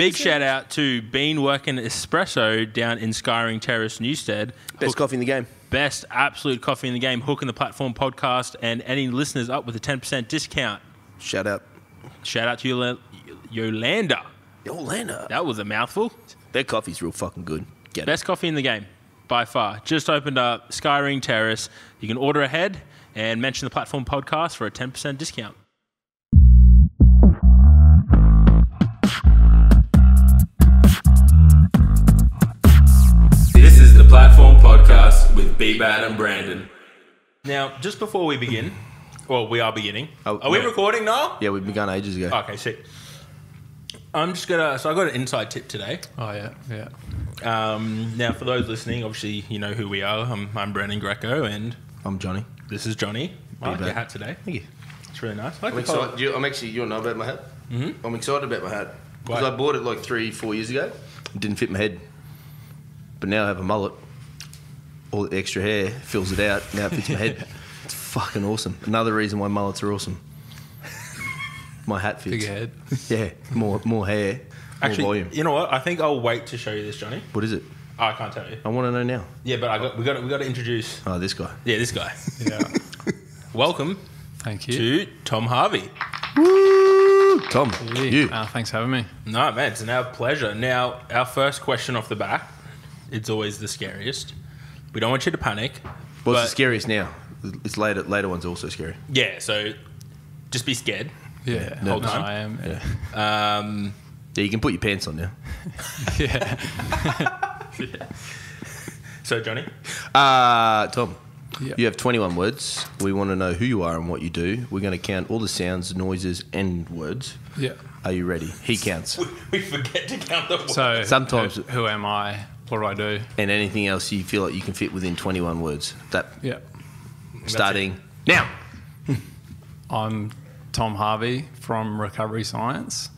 Big shout out to Bean Working Espresso down in Skyring Terrace, Newstead. Best coffee in the game. Best absolute coffee in the game. Hooking the Platform podcast and any listeners up with a 10% discount. Shout out. Shout out to Yolanda. Yolanda. That was a mouthful. Their coffee's real fucking good. Get Best coffee in the game, by far. Just opened up Skyring Terrace. You can order ahead and mention the Platform podcast for a 10% discount. This is the Platform podcast with B-Bad and Brandon. Now, just before we begin, well, we are beginning. Are we recording now? Yeah, we've begun ages ago. Okay, sick. I'm just gonna. So I got an inside tip today. Oh yeah. Now, for those listening, obviously you know who we are. I'm Brandon Greco, and I'm Johnny. this is Johnny. I like your hat today. Thank you. It's really nice. I like I'm the colour. excited. You want to know about my hat? Mm-hmm. I'm excited about my hat. Because Why? I bought it like 3-4 years ago. It didn't fit my head. But now I have a mullet. All the extra hair fills it out. Now it fits my head. It's fucking awesome. Another reason why mullets are awesome. My hat fits. Big head. Yeah, more hair, Actually, more volume. you know what? I think I'll wait to show you this, Johnny. What is it? Oh, I can't tell you. I want to know now. Yeah, but we got to introduce. Oh, this guy. Yeah, this guy. Yeah. Welcome Thank you. to Tom Harvey. Woo! Tom, Hey, you. thanks for having me. No, man, it's an our pleasure. Now, our first question off the bat, it's always the scariest. We don't want you to panic. What's but- the scariest now? It's later one's also scary. Yeah, so just be scared. Yeah. No, No, time. I am. Yeah. Yeah, you can put your pants on now. Yeah. So, Johnny, Tom, Yeah. you have 21 words. We want to know who you are and what you do. We're going to count all the sounds, noises, and words. Yeah. Are you ready? He counts. we forget to count the words. So Sometimes- who am I? What do I do? And anything else you feel like you can fit within 21 words. That Yeah. starting now. I'm Tom Harvey from Recovery Science.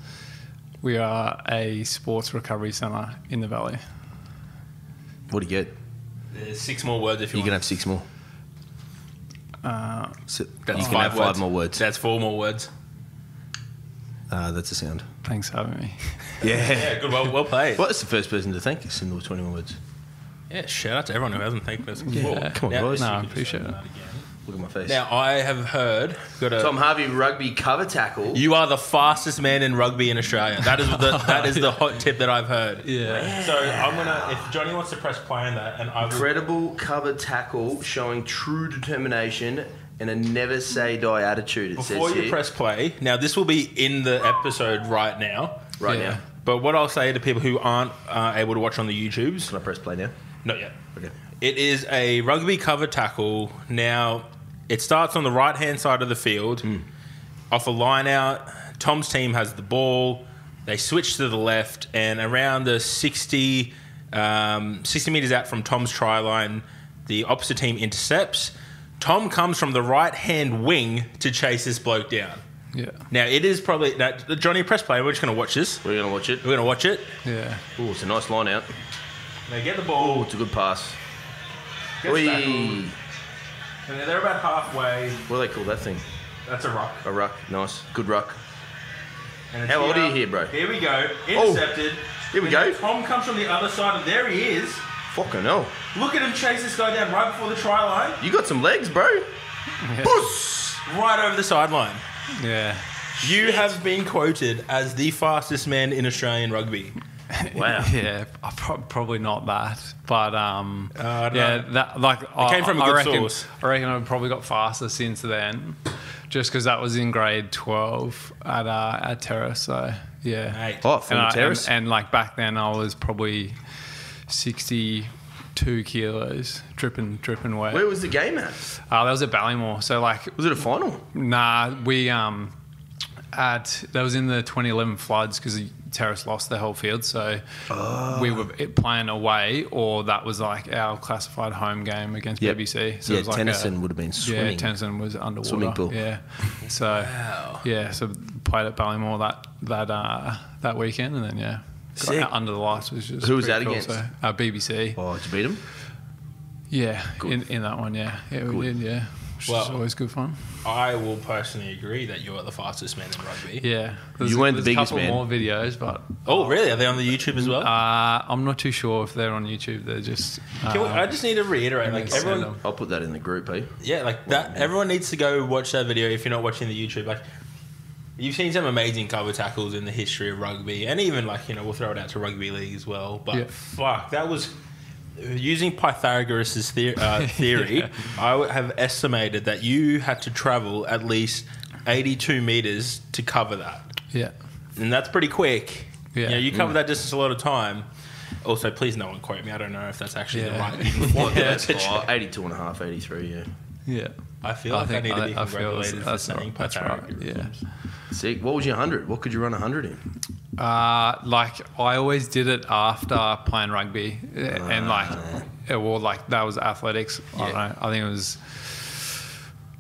We are a sports recovery centre in the Valley. What do you get? There's 6 more words if you You can want. have 6 more. That's you can 5 have 5 words. more words. That's 4 more words. That's a sound. Thanks for having me. Yeah, good. Well played. Well, that's the first person to thank us in the 21 words. Yeah, shout out to everyone who hasn't thanked us before. Yeah. Come on, Now, boys. No, I you could just appreciate open it. that again. Look at my face. Now, I have heard... Tom Harvey rugby cover tackle. You are the fastest man in rugby in Australia. That is the hot tip that I've heard. Yeah. So I'm gonna, if Johnny wants to press play on that, and I will, Incredible cover tackle showing true determination and a never say die attitude. It before says you here. press play, now this will be in the episode right now. right Yeah. now. But what I'll say to people who aren't able to watch on the YouTubes, Can I press play now? not yet. Okay. It is a rugby cover tackle. Now, it starts on the right-hand side of the field. Off a line out, Tom's team has the ball. They switch to the left, and around the 60 metres out from Tom's try line, the opposite team intercepts. Tom comes from the right-hand wing to chase this bloke down. Yeah. Now, it is probably... Now, Johnny, press play. We're just going to watch this. We're going to watch it. We're going to watch it. Yeah. Oh, it's a nice line out. Now, get the Oh, ball. it's a good pass. Gets Whee. tackled. And they're about halfway. What do they call that thing? That's a rock. A ruck. Nice. Good ruck. And it's How old are you here, bro? Here we go. Intercepted. Here we And go. then Tom comes from the other side, and there he is. Fucking hell. Look at him chase this guy down right before the try line, You got some legs, bro. Puss. right over the sideline. Yeah. You have been quoted as the fastest man in Australian rugby. Wow. Yeah, probably not that, but no. yeah, that like it came from a good reckon, source. I reckon I've probably got faster since then, just because that was in grade 12 at Terrace. So yeah, Mate. Oh, from and, the terrace. and like back then I was probably 62 kilos, dripping wet. Where was the game at? That was at Ballymore. So like, Was it a final? nah, we that was in the 2011 floods because Terrace lost their whole field, so we were playing away, or that was like our classified home game against Yep. BBC. So Yeah, it was like Tennyson would have been swimming. Yeah, Tennyson was underwater. Swimming pool. Yeah, so so played at Ballymore that weekend, and then got Sick. out under the lights was just Who was pretty that cool. against? So, BBC. Oh, did you beat him? Yeah, in that one, yeah, we did, yeah. which Well, is always good fun. I will personally agree that you're the fastest man in rugby. Yeah. You weren't the biggest a couple man. more videos, but Oh, really? Are they on the YouTube as well? I'm not too sure if they're on YouTube. They're just. I just need to reiterate, like send everyone, them. I'll put that in the group, eh? yeah, like that. Everyone needs to go watch that video if you're not watching the YouTube. Like, you've seen some amazing cover tackles in the history of rugby, and even like we'll throw it out to rugby league as well. But Yeah. fuck, that was using Pythagoras' theory. Yeah. I would have estimated that you had to travel at least 82 meters to cover that, Yeah. and that's pretty quick. Yeah. You cover that distance a lot of time. Also, please no one quote me. I don't know if that's actually the Yeah. right uniform. Yeah. 82 and a half, 83, yeah. Yeah. I feel like I need to be I feel congratulated for saying that's right. Pythagoras. Yeah. Sick. What was your 100? What could you run 100 in? Like I always did it after playing rugby, and like that was athletics. I don't know. I think it was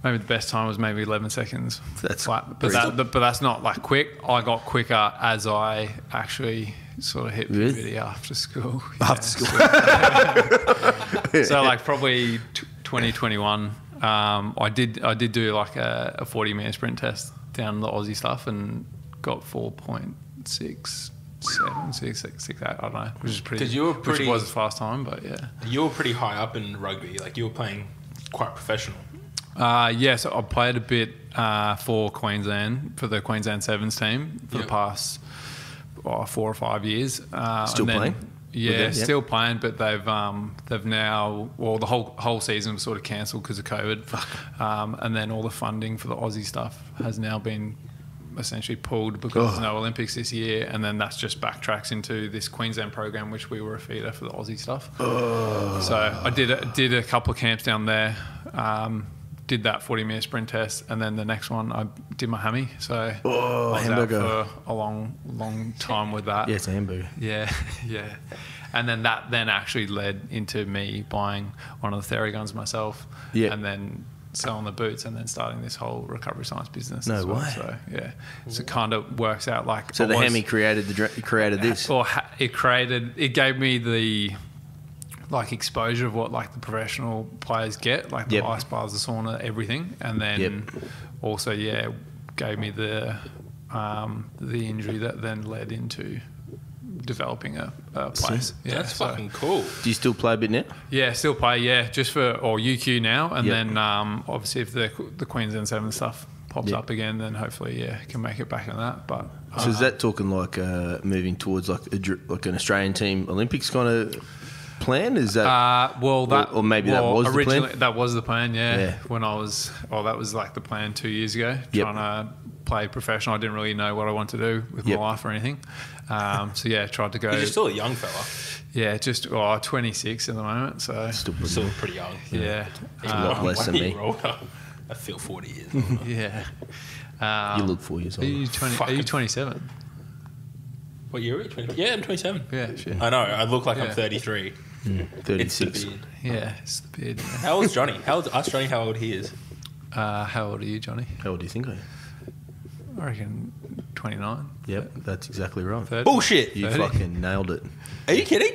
maybe the best time was maybe 11 seconds. That's but pretty but that's not like quick. I got quicker as I actually sort of hit Really? puberty after school. After school. So like probably 2021, I did do like a 40-minute sprint test down the Aussie stuff and got 4.67, I don't know, which is pretty. 'Cause you were which pretty- was a fast time, but yeah. You were pretty high up in rugby. Like you were playing quite professional. Yeah, so I played a bit for Queensland, for the Queensland Sevens team for Yep. the past 4 or 5 years. Still playing? Yeah, With them? Yep. still playing, but they've now, well, the whole season was sort of cancelled because of COVID, and then all the funding for the Aussie stuff has now been essentially pulled because there's no Olympics this year, and then that's just backtracks into this Queensland program, which we were a feeder for the Aussie stuff. So I did a couple of camps down there. Did that 40-minute sprint test, and then the next one I did my hammy. So I was hamburger. out for a long time with that. Yeah, it's a hamburger. Yeah, yeah. And then that actually led into me buying one of the theory guns myself, Yeah. and then selling the boots, and then starting this whole recovery science business. No as well. way. So yeah, so it kind of works out like. So the hammy created this. Or it gave me the like exposure of what like the professional players get, like the Yep. ice bars, the sauna, everything, and then also gave me the injury that then led into developing a place. Yeah, That's so- fucking cool. Do you still play a bit now? Yeah, still play. Yeah, just for UQ now, and Yep. then obviously if the Queensland Seven stuff pops Yep. up again, then hopefully can make it back in that. But So is that talking like moving towards like an Australian team Olympics kind of plan? Is that well, that or maybe that was the plan? originally that was the plan. Yeah, Yeah. when I was that was like the plan 2 years ago. Yep. Trying to play professional. I didn't really know what I wanted to do with Yep. my life or anything. So yeah, tried to go. You're still a young fella. Yeah, just 26 at the moment. So still Still pretty young. yeah, a lot less than me. I feel 40 years old. yeah. You look 4 years Are old. you 20? Are Fucking- you 27? What year are you? 20? Yeah, I'm 27. Yeah, shit. I know. I look like I'm Yeah. 33. It's the 36. beard. Yeah, it's the beard. Yeah. How old's Johnny? Ask Johnny how old he is. How old are you, Johnny? How old do you think I am? I reckon 29. Yep, that's exactly right. 30? Bullshit. You 30? fucking nailed it. Are you kidding?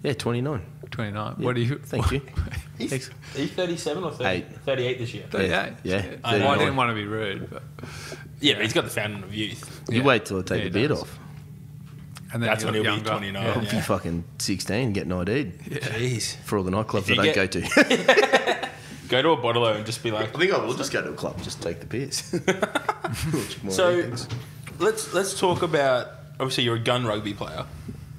Yeah, 29. 29. Yeah. What do you? Thank you. Are you 37 or 30? Eight. 38 this year. 38. Yeah, Well, I 39. didn't want to be rude, but Yeah, but he's got the fountain of youth. You yeah. wait till I take Yeah, the he beard does. off. And then That's you when look he'll be younger. 29. Yeah. I'll be fucking 16 getting ID'd Jeez. for all the nightclubs If you I don't go to. Go to a bottle and just be like. I think I will just go to a club, just take the piss. So let's talk about, obviously you're a gun rugby player,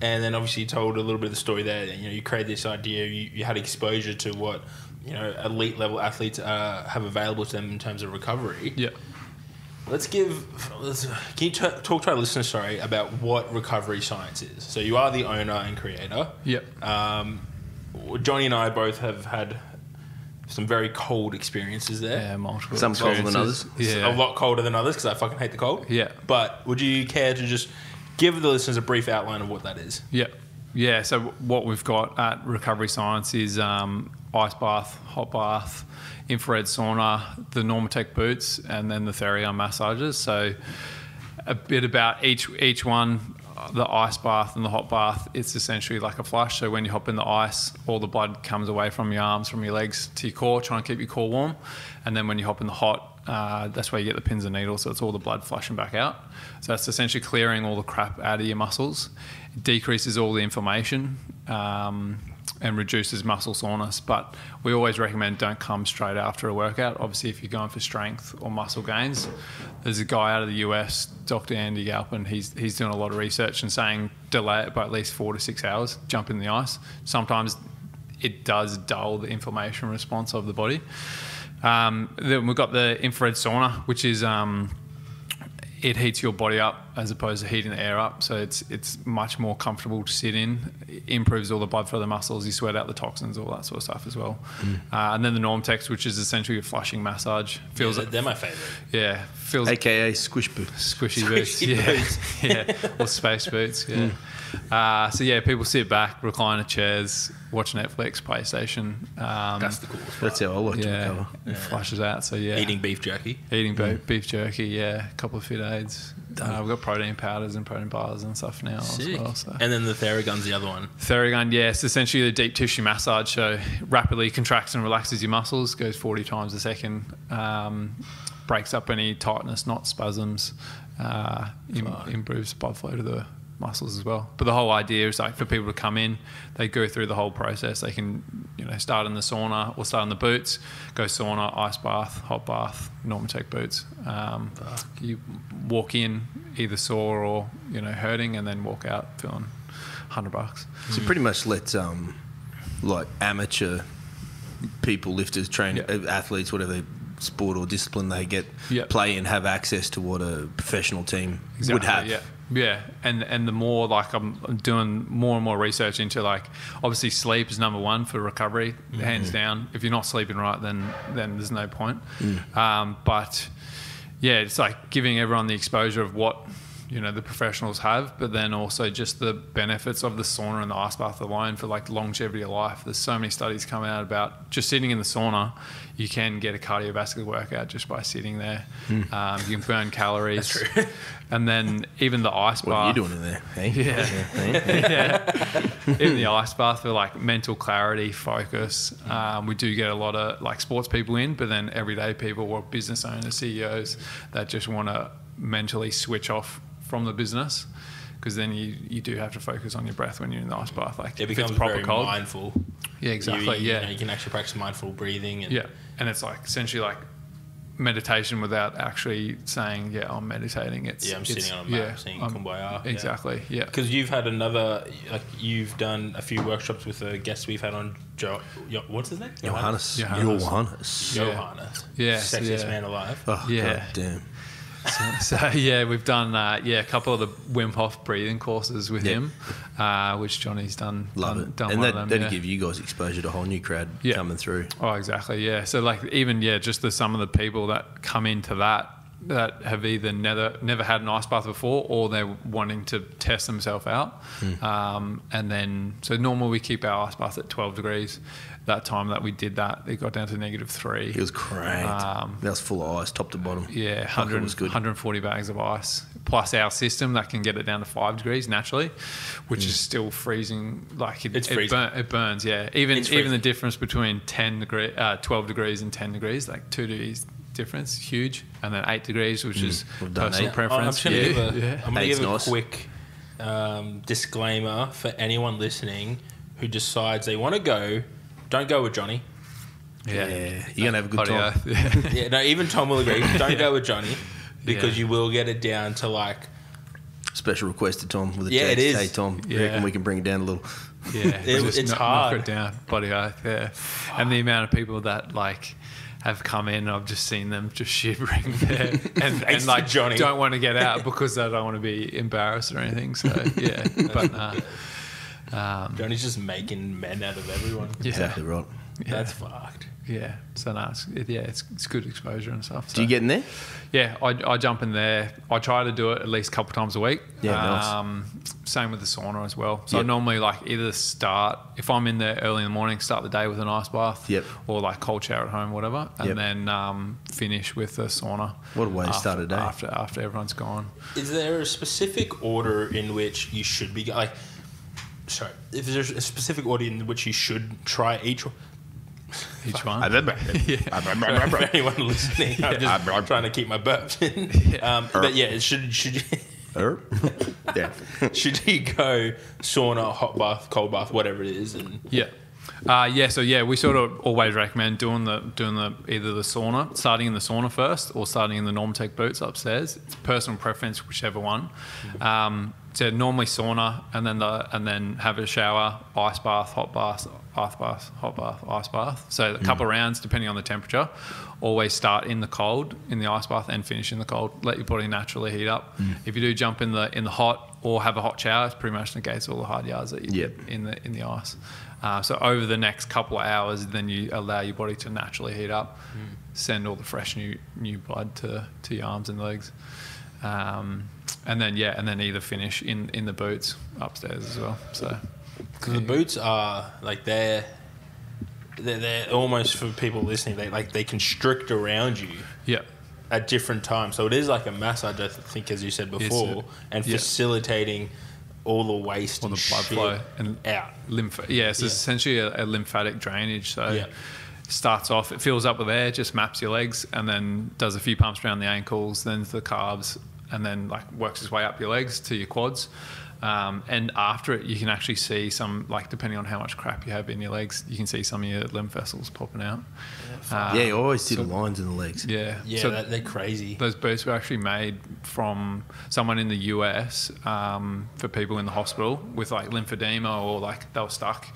and then obviously you told a little bit of the story there. You created this idea. You had exposure to what elite level athletes have available to them in terms of recovery. Yeah. Can you talk to our listeners, about what recovery science is? So you are the owner and creator. Yep. Johnny and I both have had some very cold experiences there. Yeah, multiple. Some colder than experiences. others. Yeah. A lot colder than others because I fucking hate the cold. Yeah. But would you care to just give the listeners a brief outline of what that is? Yeah. Yeah. So what we've got at Recovery Science is ice bath, hot bath, infrared sauna, the Normatec boots, and then the Therion massages. So a bit about each one. the ice bath and the hot bath, it's essentially like a flush. So when you hop in the ice, all the blood comes away from your arms, from your legs to your core, trying to keep your core warm. And then when you hop in the hot, that's where you get the pins and needles. So it's all the blood flushing back out. So that's essentially clearing all the crap out of your muscles. It decreases all the inflammation. And reduces muscle soreness, but we always recommend don't come straight after a workout. Obviously, if you're going for strength or muscle gains, there's a guy out of the US, Dr. Andy Galpin. He's doing a lot of research and saying delay it by at least 4 to 6 hours. Jump in the ice. Sometimes it does dull the inflammation response of the body. Then we've got the infrared sauna, which is it heats your body up as opposed to heating the air up. So it's much more comfortable to sit in. It improves all the blood flow to the muscles. You sweat out the toxins, all that sort of stuff as well. And then the Normtex, which is essentially a flushing massage. They're my favourite. Yeah. AKA squish boots. Squishy boots. Yeah. Or space boots. Yeah. So yeah, people sit back, recliner chairs, watch Netflix, PlayStation. That's the coolest part. That's how I like to recover. It flushes out. So yeah. Eating beef jerky. Beef jerky, yeah. A couple of fit aids. We've got protein powders and protein bars and stuff now as well. So. And then the Theragun's the other one. Theragun, yeah, it's essentially the deep tissue massage. So rapidly contracts and relaxes your muscles, goes 40 times a second, breaks up any tightness, not spasms, improves blood flow to the muscles as well. But the whole idea is like for people to come in, they go through the whole process. They can, start in the sauna or start in the boots, go sauna, ice bath, hot bath, Normtech boots. You walk in either sore or hurting, and then walk out feeling $100. So pretty much let like amateur people, lifters, athletes, whatever sport or discipline they get, play and have access to what a professional team would have. Yeah, and the more like I'm doing more and more research into like obviously sleep is number one for recovery, hands down. If you're not sleeping right, then there's no point. But yeah, it's like giving everyone the exposure of what the professionals have, but then also just the benefits of the sauna and the ice bath alone for like longevity of life. There's so many studies coming out about just sitting in the sauna, you can get a cardiovascular workout just by sitting there. You can burn calories. That's true. And then even the ice bath. What are you doing in there? Hey? Yeah. Even the ice bath for like mental clarity, focus. We do get a lot of like sports people in, but then everyday people or business owners, CEOs that just want to mentally switch off from the business, because then you do have to focus on your breath when you're in the ice bath. Like it becomes proper very cold. mindful. Yeah, exactly. You can actually practice mindful breathing. And it's like essentially like meditation without actually saying, I'm meditating. I'm sitting on a mat saying kumbaya. Exactly. Yeah. Because you've had you've done a few workshops with a guest we've had on. What's his name? Johannes. Yeah. Sexiest man alive. Oh, God damn. So we've done a couple of the Wim Hof breathing courses with him, which Johnny's done. Love it. Done and one of them, that'd give you guys exposure to a whole new crowd coming through. Oh, exactly. Yeah. So like even just some of the people that come into that have either never had an ice bath before, or they're wanting to test themselves out. And then so normally we keep our ice bath at 12 degrees. That time that we did that, it got down to -3. It was cranked. That was full of ice, top to bottom. Yeah, 140 bags of ice, plus our system that can get it down to 5 degrees naturally, which is still freezing. Like it burns. Yeah, even the difference between 12 degrees and 10 degrees, like 2 degrees difference, huge. And then 8 degrees, which is personal preference. I'm going to give a quick disclaimer for anyone listening who decides they want to go. Don't go with Johnny. Yeah. You're going to have a good time. No, even Tom will agree. Don't go with Johnny, because you will get it down to like... Special request to Tom with a text. It is. Hey, Tom, you reckon we can bring it down a little? Yeah. It's hard. Knock it down, body earth, And the amount of people that like... have come in, I've just seen them just shivering there and like Johnny don't want to get out because they don't want to be embarrassed or anything. So but Johnny's just making men out of everyone. Exactly right. That's fucked. Yeah, so no, it's good exposure and stuff. So. Do you get in there? Yeah, I jump in there. I try to do it at least a couple times a week. Yeah, nice. Same with the sauna as well. So Yep. I normally like either start, if I'm in there early in the morning, start the day with an ice bath. Yep. Or like cold shower at home, whatever, and Yep. then finish with the sauna. What a way to start a day. After everyone's gone. Is there a specific order in which you should be like? Sorry, if there's a specific order in which you should try each one. Each one. For anyone listening, I'm just trying to keep my burps in. But yeah, should you, Yeah. should you go sauna, hot bath, cold bath, whatever it is, and So we sort of always recommend doing the either the sauna, starting in the sauna first, or starting in the Normtech boots upstairs. It's personal preference, whichever one. So normally sauna, and then have a shower, ice bath, hot bath, hot bath, ice bath. So a couple of rounds depending on the temperature. Always start in the cold in the ice bath and finish in the cold. Let your body naturally heat up. If you do jump in the hot or have a hot shower, it pretty much negates all the hard yards that you in the ice. So over the next couple of hours, then you allow your body to naturally heat up, send all the fresh new blood to your arms and legs. And then either finish in the boots upstairs as well. So, because the boots are like they're almost, for people listening, they constrict around you. Yeah. At different times, so it is like a massage, I think, as you said before, and facilitating all the waste, all and the blood shit flow and out. It's essentially a lymphatic drainage. So. It starts off, it fills up with air, just maps your legs, and then does a few pumps around the ankles, then to the calves, and then like works its way up your legs to your quads. And after it, you can actually see some, like depending on how much crap you have in your legs, you can see some of your lymph vessels popping out. You always see the lines in the legs. Yeah. Yeah, So they're crazy. those boots were actually made from someone in the US for people in the hospital with like lymphedema, or like they were stuck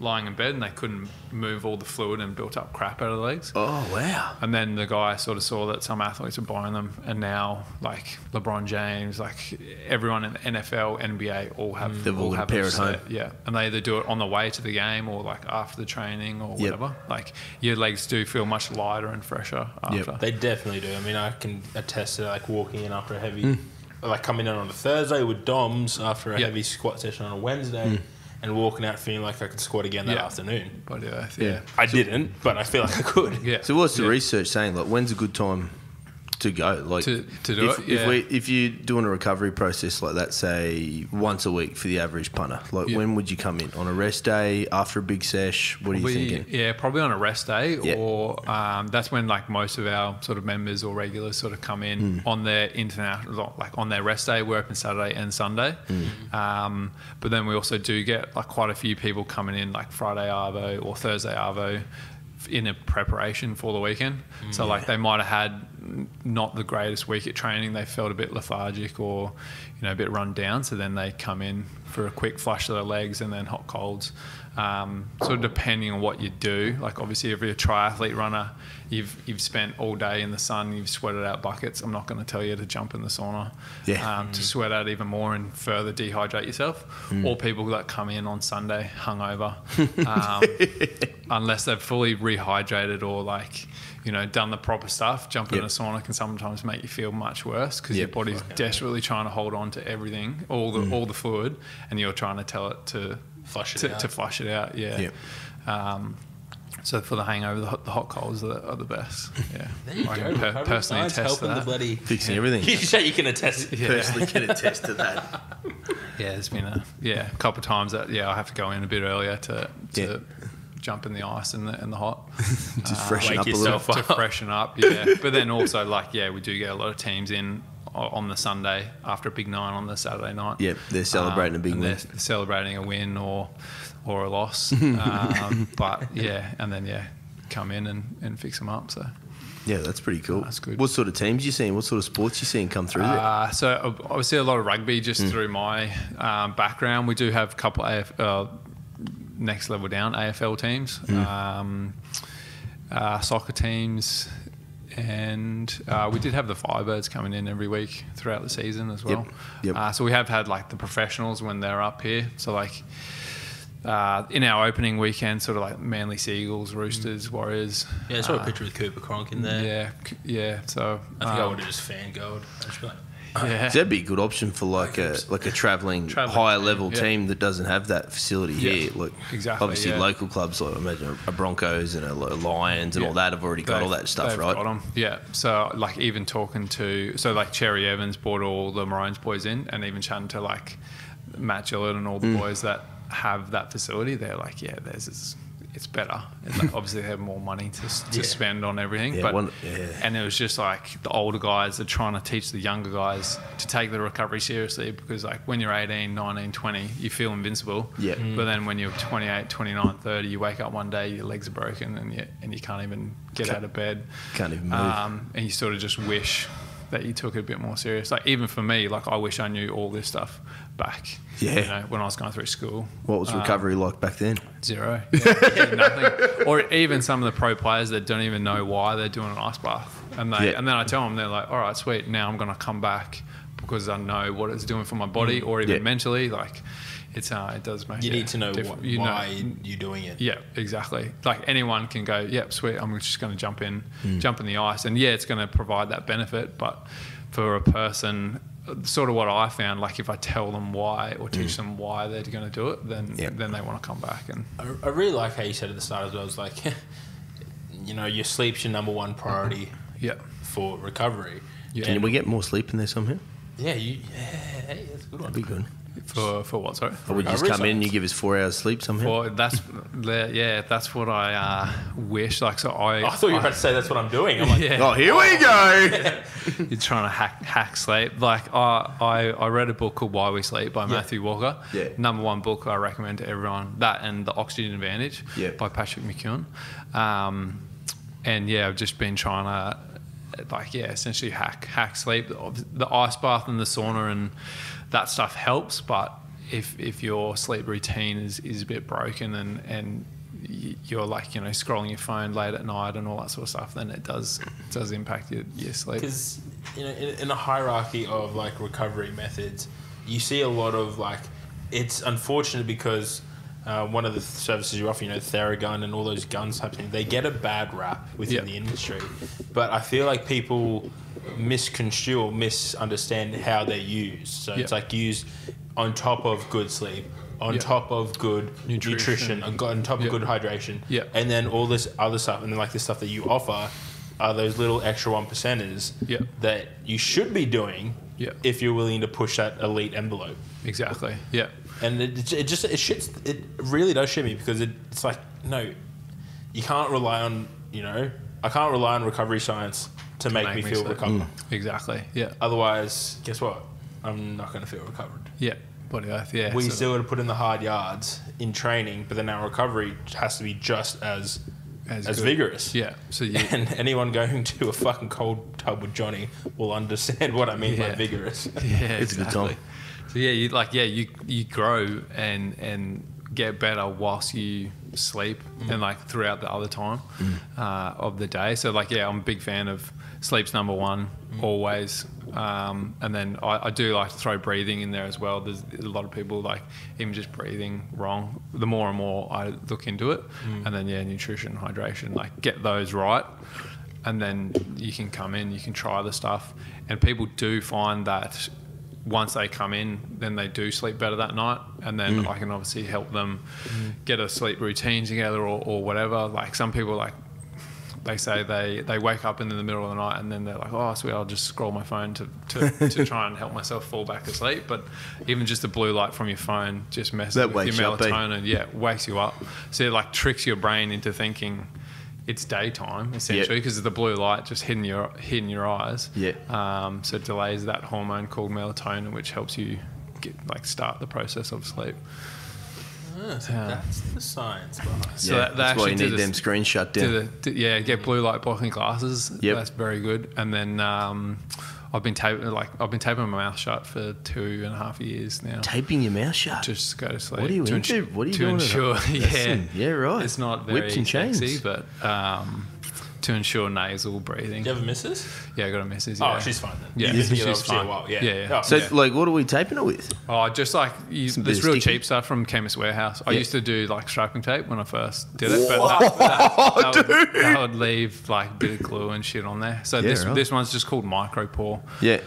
lying in bed and they couldn't move all the fluid and built up crap out of the legs. Oh, wow. And then the guy sort of saw that some athletes were buying them, and now like LeBron James, like everyone in the NFL, NBA, all have They've all got a pair at home. Yeah, and they either do it on the way to the game or like after the training or whatever. Like your legs do feel much lighter and fresher after. They definitely do. I mean, I can attest to like walking in after a heavy, like coming in on a Thursday with DOMs after a heavy squat session on a Wednesday. And walking out feeling like I could squat again that afternoon. But I didn't, but I feel like I could. Yeah. So what's the research saying? Like, when's a good time to go? Like, to do it? If you're doing a recovery process like that, say once a week for the average punter, like when would you come in? On a rest day, after a big sesh? What are you thinking? Yeah, probably on a rest day, Yeah. or that's when like most of our sort of members or regulars sort of come in on their international, like on their rest day. We're open Saturday and Sunday, but then we also do get like quite a few people coming in like Friday Arvo or Thursday Arvo in a preparation for the weekend. So like they might have had not the greatest week at training, they felt a bit lethargic or a bit run down, so then they come in for a quick flush of their legs and then hot colds. Sort of depending on what you do, like obviously if you're a triathlete runner, you've spent all day in the sun, you've sweated out buckets. I'm not going to tell you to jump in the sauna to sweat out even more and further dehydrate yourself. Or people that come in on Sunday hungover, unless they've fully rehydrated or like done the proper stuff, jumping in a sauna can sometimes make you feel much worse because your body's desperately trying to hold on to everything, all the fluid, and you're trying to tell it to flush it out. So for the hangover, the hot colds are the best. Yeah, there you I go. can personally attest to that. The bloody Fixing everything. You can attest. Personally can attest to that. Yeah, there's been a couple of times that I have to go in a bit earlier to jump in the ice and the hot. Just freshen wake up a yourself little. To freshen up, yeah. But then also we do get a lot of teams in on the Sunday after a big night on the Saturday night. Yeah, they're celebrating a big win. They're celebrating a win or a loss. But and then come in and fix them up. So yeah, that's pretty cool. That's good. What sort of teams you seeing? What sort of sports you seeing come through there? So obviously a lot of rugby just through my background. We do have a couple of next level down AFL teams, soccer teams, and we did have the Firebirds coming in every week throughout the season as well. Yep. So we have had like the professionals when they're up here. So like in our opening weekend, sort of like Manly Seagulls, Roosters, Warriors. Yeah, I saw a picture with Cooper Cronk in there. Yeah. So I think I would have just fangoed. yeah. That'd be a good option for like a travelling higher level team that doesn't have that facility here. Like exactly. obviously local clubs like imagine a Broncos and a Lions and all that have already got all that stuff, they've right? Got 'em. Yeah. So like even talking to like Cherry Evans brought all the Maroons boys in, and even chatting to like Matt Gillett and all the boys that have that facility, they're like, yeah, it's better. And like, obviously they have more money to spend on everything. And it was just like the older guys are trying to teach the younger guys to take the recovery seriously, because like when you're 18, 19, 20, you feel invincible. Yeah. But then when you're 28, 29, 30, you wake up one day, your legs are broken and you can't even get out of bed. Can't even move. And you sort of just wish that you took it a bit more serious. Like even for me, like I wish I knew all this stuff back. Yeah. You know, when I was going through school. What was recovery like back then? Zero. Yeah, nothing. Or even some of the pro players that don't even know why they're doing an ice bath. And then I tell them, they're like, all right, sweet, now I'm going to come back because I know what it's doing for my body, or even mentally. Like it does make you need to know why you're doing it. Yeah, exactly. Like anyone can go, yep, sweet, I'm just going to jump in the ice. And yeah, it's going to provide that benefit. But for a person, sort of what I found, like if I tell them why or teach them why they're going to do it, then they want to come back. And I really like how you said at the start as well. It's like, you know, your sleep's your number one priority for recovery. Yeah. Can we get more sleep in there somehow? Yeah, hey, that's a good one. That'd be good. For what, sorry? Or we just come in and you give us 4 hours sleep somehow? That's what I wish. Like, so I thought you were about to say that's what I'm doing. I'm like, oh, here we go. You're trying to hack sleep. Like I read a book called Why We Sleep by Matthew Walker. Yeah. Number one book I recommend to everyone. That and The Oxygen Advantage by Patrick McKeown. And I've just been trying to essentially hack sleep. The ice bath and the sauna and that stuff helps, but if your sleep routine is a bit broken and you're like, you know, scrolling your phone late at night and all that sort of stuff, then it does impact your sleep. Because, you know, in a hierarchy of like recovery methods, you see a lot of like, it's unfortunate because one of the services you offer, you know, Theragun and all those guns type thing, they get a bad rap within the industry. But I feel like people misconstrue or misunderstand how they're used. So it's like used on top of good sleep, on top of good nutrition, on top of good hydration, and then all this other stuff. And then like the stuff that you offer are those little extra 1%ers that you should be doing if you're willing to push that elite envelope. Exactly. Yeah. And it really does shit me, because it's like, no, you can't rely on, you know, I can't rely on recovery science to make me feel recovered. Exactly. Yeah. Otherwise, guess what? I'm not going to feel recovered. Yeah. Body earth. Yeah. We still got to put in the hard yards in training, but then our recovery has to be just as vigorous. Yeah. So and anyone going to a fucking cold tub with Johnny will understand what I mean by vigorous. Yeah. It's a good time. So you grow and get better whilst you sleep and like throughout the other time of the day. So like I'm a big fan of sleep's number one always. And then I do like to throw breathing in there as well. There's a lot of people like even just breathing wrong. The more and more I look into it, and then nutrition, hydration, like get those right. And then you can come in, you can try the stuff, and people do find that once they come in, then they do sleep better that night, and then I can obviously help them get a sleep routine together or whatever. Like some people, like they say they wake up in the middle of the night and then they're like, oh sweet, I'll just scroll my phone to try and help myself fall back asleep. But even just the blue light from your phone just messes with your melatonin. Wakes you up. So it like tricks your brain into thinking it's daytime essentially, because of the blue light just hitting your eyes. So it delays that hormone called melatonin, which helps you start the process of sleep. So that's the science behind it. So that's why you need them screens shut down. Get blue light blocking glasses. That's very good. And then I've been taping my mouth shut for 2.5 years now. Taping your mouth shut? Just go to sleep. What are you into? What are you to doing? Ensure, yeah, right. It's not very Whips and sexy, chains. but to ensure nasal breathing. Do you have a missus? Yeah, I got a missus. Oh, Yeah. she's fine then. Yeah, You've been she's together obviously fine. a while. Yeah. Yeah. So, Yeah. like, what are we taping it with? Oh, just like bit this of real sticky? cheap stuff from Chemist Warehouse. I Yeah. used to do like strapping tape when I first did it, but that would leave like a bit of glue and shit on there. So Yeah, right. this one's just called micropore Yeah.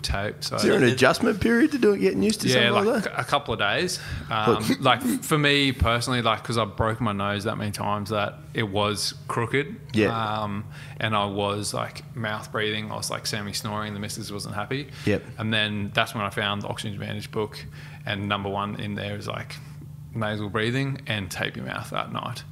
tape. So Is there an adjustment period to do it, getting used to yeah, something like like that? a couple of days. Like for me personally, like because I broke my nose that many times that it was crooked. Yeah. And I was like mouth breathing. I was like semi-snoring. The missus wasn't happy. Yep. And then that's when I found the Oxygen Advantage book, and number one in there is like nasal breathing and tape your mouth at night.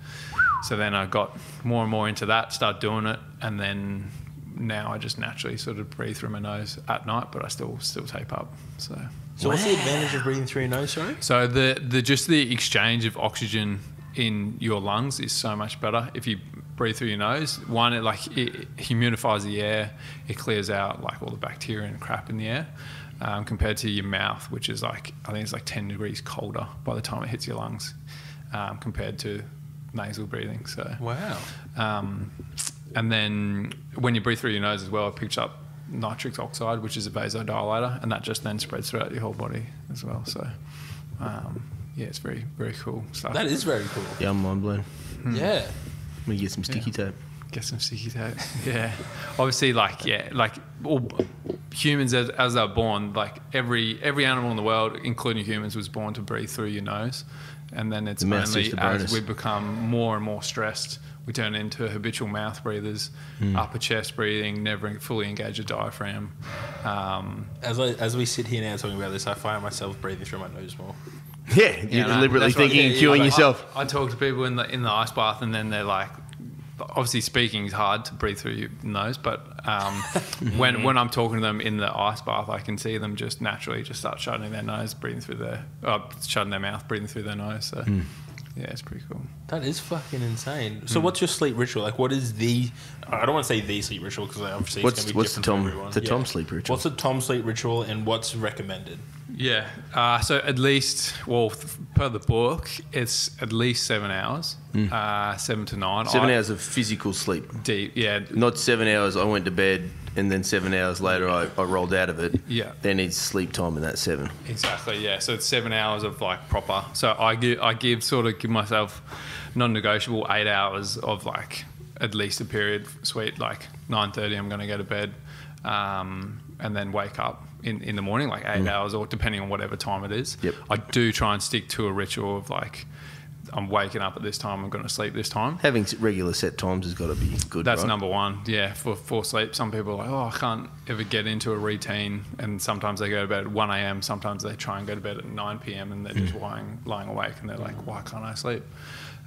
So then I got more and more into that, started doing it, and then now I just naturally sort of breathe through my nose at night, but I still tape up. So what's the advantage of breathing through your nose, sorry? So the just the exchange of oxygen in your lungs is so much better if you breathe through your nose. One, it humidifies the air, it clears out like all the bacteria and crap in the air, compared to your mouth, which is like I think it's like 10 degrees colder by the time it hits your lungs, compared to nasal breathing. So Wow. and then when you breathe through your nose as well, it picks up nitric oxide, which is a vasodilator, and that just then spreads throughout your whole body as well. So, yeah, it's very, very cool stuff. That is very cool. Yeah, I'm mind blown. Yeah. Let me get some sticky tape. Get some sticky tape. Yeah. Obviously, like all humans as they're born, like every animal in the world, including humans, was born to breathe through your nose. And then it's The mouth's only just a bonus. as we become more and more stressed, we turn into habitual mouth breathers, upper chest breathing, never fully engage the diaphragm. As we sit here now talking about this, I find myself breathing through my nose more. Yeah, you're no, deliberately that's right. thinking, Yeah, cueing like, yourself. I talk to people in the ice bath, and then they're like, obviously speaking is hard to breathe through your nose, but when I'm talking to them in the ice bath, I can see them just naturally just start shutting their nose, breathing through shutting their mouth, breathing through their nose. So yeah, it's pretty cool. That is fucking insane. So what's your sleep ritual? Like, what is I don't want to say the sleep ritual because obviously it's going to be What's the different Tom for everyone. Tom sleep ritual? What's the Tom sleep ritual and what's recommended? Yeah. So at least, per the book, it's at least 7 hours, 7 to 9. 7 hours of physical sleep. Deep, yeah. Not 7 hours I went to bed and then 7 hours later I rolled out of it. Yeah. There needs sleep time in that 7. Exactly, yeah. So it's 7 hours of like proper. So I give myself non-negotiable 8 hours of like at least a period sweet, like 9:30 I'm going to go to bed, and then wake up in the morning, like 8 hours, or depending on whatever time it is. Yep. I do try and stick to a ritual of like, I'm waking up at this time, I'm going to sleep this time. Having regular set times has got to be good, That's right? number one, yeah, for sleep. Some people are like, I can't ever get into a routine, and sometimes they go to bed at 1 a.m, sometimes they try and go to bed at 9 p.m, and they're just lying awake, and they're like, why can't I sleep?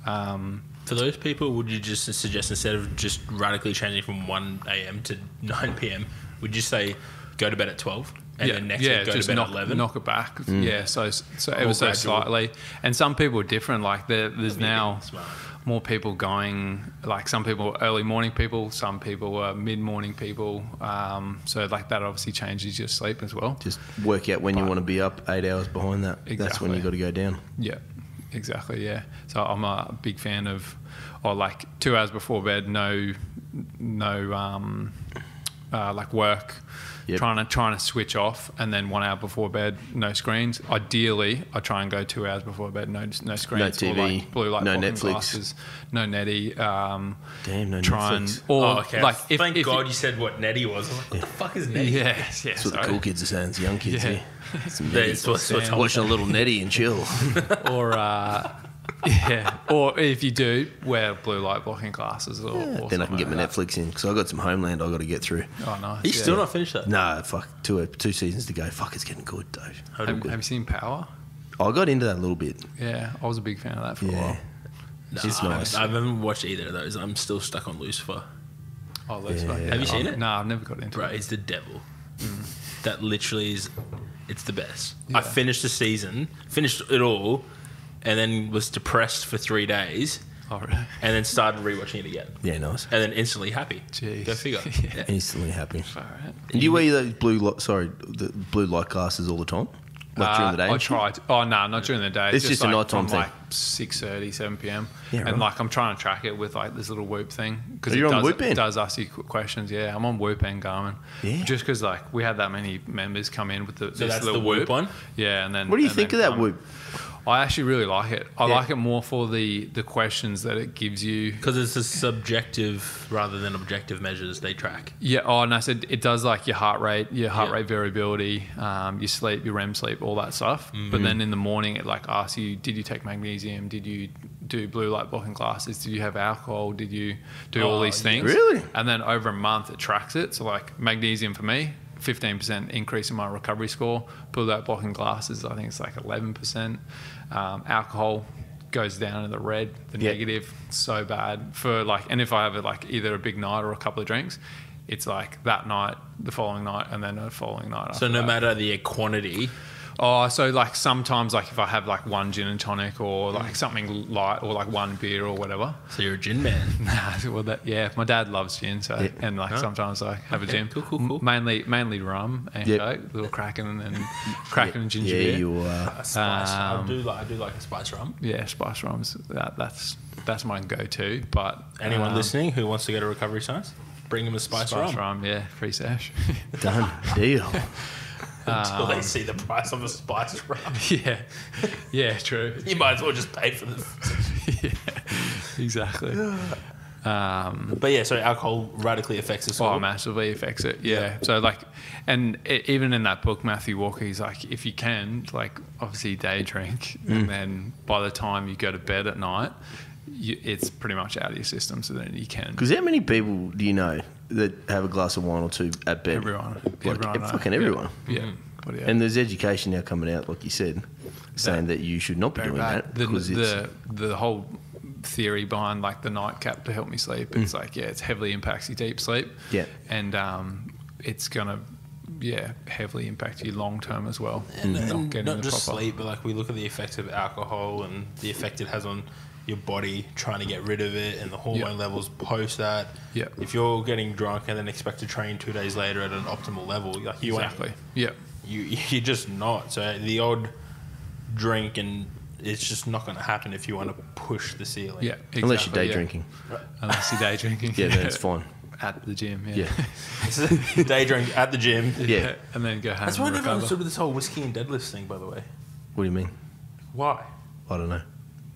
For those people, would you just suggest instead of just radically changing from 1 a.m. to 9 p.m, would you say go to bed at 12 and then next week go to bed at 11? Knock it back. Yeah, so ever so gradual. slightly. And some people are different. Like there's now Smart. more people going. Like some people are early morning people, some people are mid morning people. So like that obviously changes your sleep as well. Just work out when you want to be up 8 hours behind that. That's when Exactly. you got to go down. Yeah, exactly. Yeah. So I'm a big fan of, like 2 hours before bed, no, like work. Yep. Trying to switch off, and then 1 hour before bed, no screens. Ideally, I try and go 2 hours before bed, no screens, No TV, or like blue light no blocking Netflix. glasses, no netty. Damn, no try Netflix. or okay. like Thank God you said what netty was. I'm like, what the fuck is netty? yeah, That's what the sorry. cool kids are saying. It's young kids Yeah. here. Some Yeah, netty. it's what Tom Watching a little netty and chill. or yeah, or if you do, wear blue light blocking glasses, or Then I can something get my like Netflix in because I got some Homeland I got to get through. that. Oh, nice. You yeah. still not finished that? Nah, fuck. Two seasons to go. Fuck, it's getting good, Dave. Have you seen Power? I got into that a little bit. Yeah, I was a big fan of that for a Yeah. while. No, It's nice. I haven't watched either of those. I'm still stuck on Lucifer. Oh, Lucifer. Yeah. Yeah. Have you seen it? No, I've never got into Bro, it. he's the devil. That literally is, it's the best. Yeah. I finished the season, finished it all, and then was depressed for 3 days, Oh, really? and then started rewatching it again. Yeah, nice. And then instantly happy. Jeez. Go figure. Yeah. Instantly happy. All right. And do you wear those the blue light glasses all the time? Like during the day? I tried. Oh no, not during the day. It's just a like nighttime from thing. like 6:30, 7 p.m. Yeah, right. And like I'm trying to track it with like this little Whoop thing because Are you on Whoop it Band? does ask you questions. Yeah, I'm on Whoop and Garmin. Yeah. Just because like we had that many members come in with this that's little the Whoop one? Yeah, and then What do you and think then of that Garmin. Whoop? I actually really like it. I Yeah. like it more for the questions that it gives you. Because it's a subjective rather than objective measures they track. Yeah. Oh, and I said it does like your heart rate rate variability, your sleep, your REM sleep, all that stuff. But then in the morning, it like asks you, did you take magnesium? Did you do blue light blocking glasses? Did you have alcohol? Did you do all these things? Really? And then over a month, it tracks it. So like magnesium for me, 15% increase in my recovery score. Blue light blocking glasses, I think it's like 11%. Alcohol goes down in the red, the negative, so bad for like. And if I have like either a big night or a couple of drinks, it's like that night, the following night, and then the following night. So after no that. matter the quantity, Oh, so like sometimes like if I have like one gin and tonic or like something light or like one beer or whatever. so you're a gin man. Nah, well my dad loves gin, so and like sometimes I have a gin. Cool. Mainly rum and Coke, little Kraken and ginger Yeah, beer. you A spice. I do like a spice rum. Yeah, spice rums. That's my go-to. But Anyone listening who wants to go to Recovery Science, bring them a spice rum. yeah, free sash. done. Deal. Until they see the price of a spice rum. yeah, true. You might as well just pay for them. Yeah, exactly. But yeah, so alcohol radically affects us all. Oh, massively affects it. Yeah. So like, and even in that book, Matthew Walker, he's like, if you can, like, obviously day drink, and then by the time you go to bed at night, it's pretty much out of your system. So then you can. Because how many people do you know that have a glass of wine or two at bed? Everyone. Fucking everyone. Yeah. But yeah. And there's education now coming out, like you said, saying that you should not be Very doing bad. that. Because The whole theory behind like the nightcap to help me sleep, it's like, it heavily impacts your deep sleep. Yeah. And it's going to, heavily impact you long term as well. And getting not the just proper- sleep, but like we look at the effects of alcohol and the effect it has on your body trying to get rid of it and the hormone levels post that. Yeah. If you're getting drunk and then expect to train 2 days later at an optimal level, like you Exactly. Yeah. you're just not. So the odd drink and it's just not going to happen if you want to push the ceiling. Yeah. Exactly, unless you're day yeah. drinking. Unless you're day drinking. Yeah, then it's fine. At the gym. Yeah. Day drink at the gym. Yeah. And then go home. That's why I and never recover. understood with this whole whiskey and deadlifts thing, by the way. What do you mean? Why? I don't know.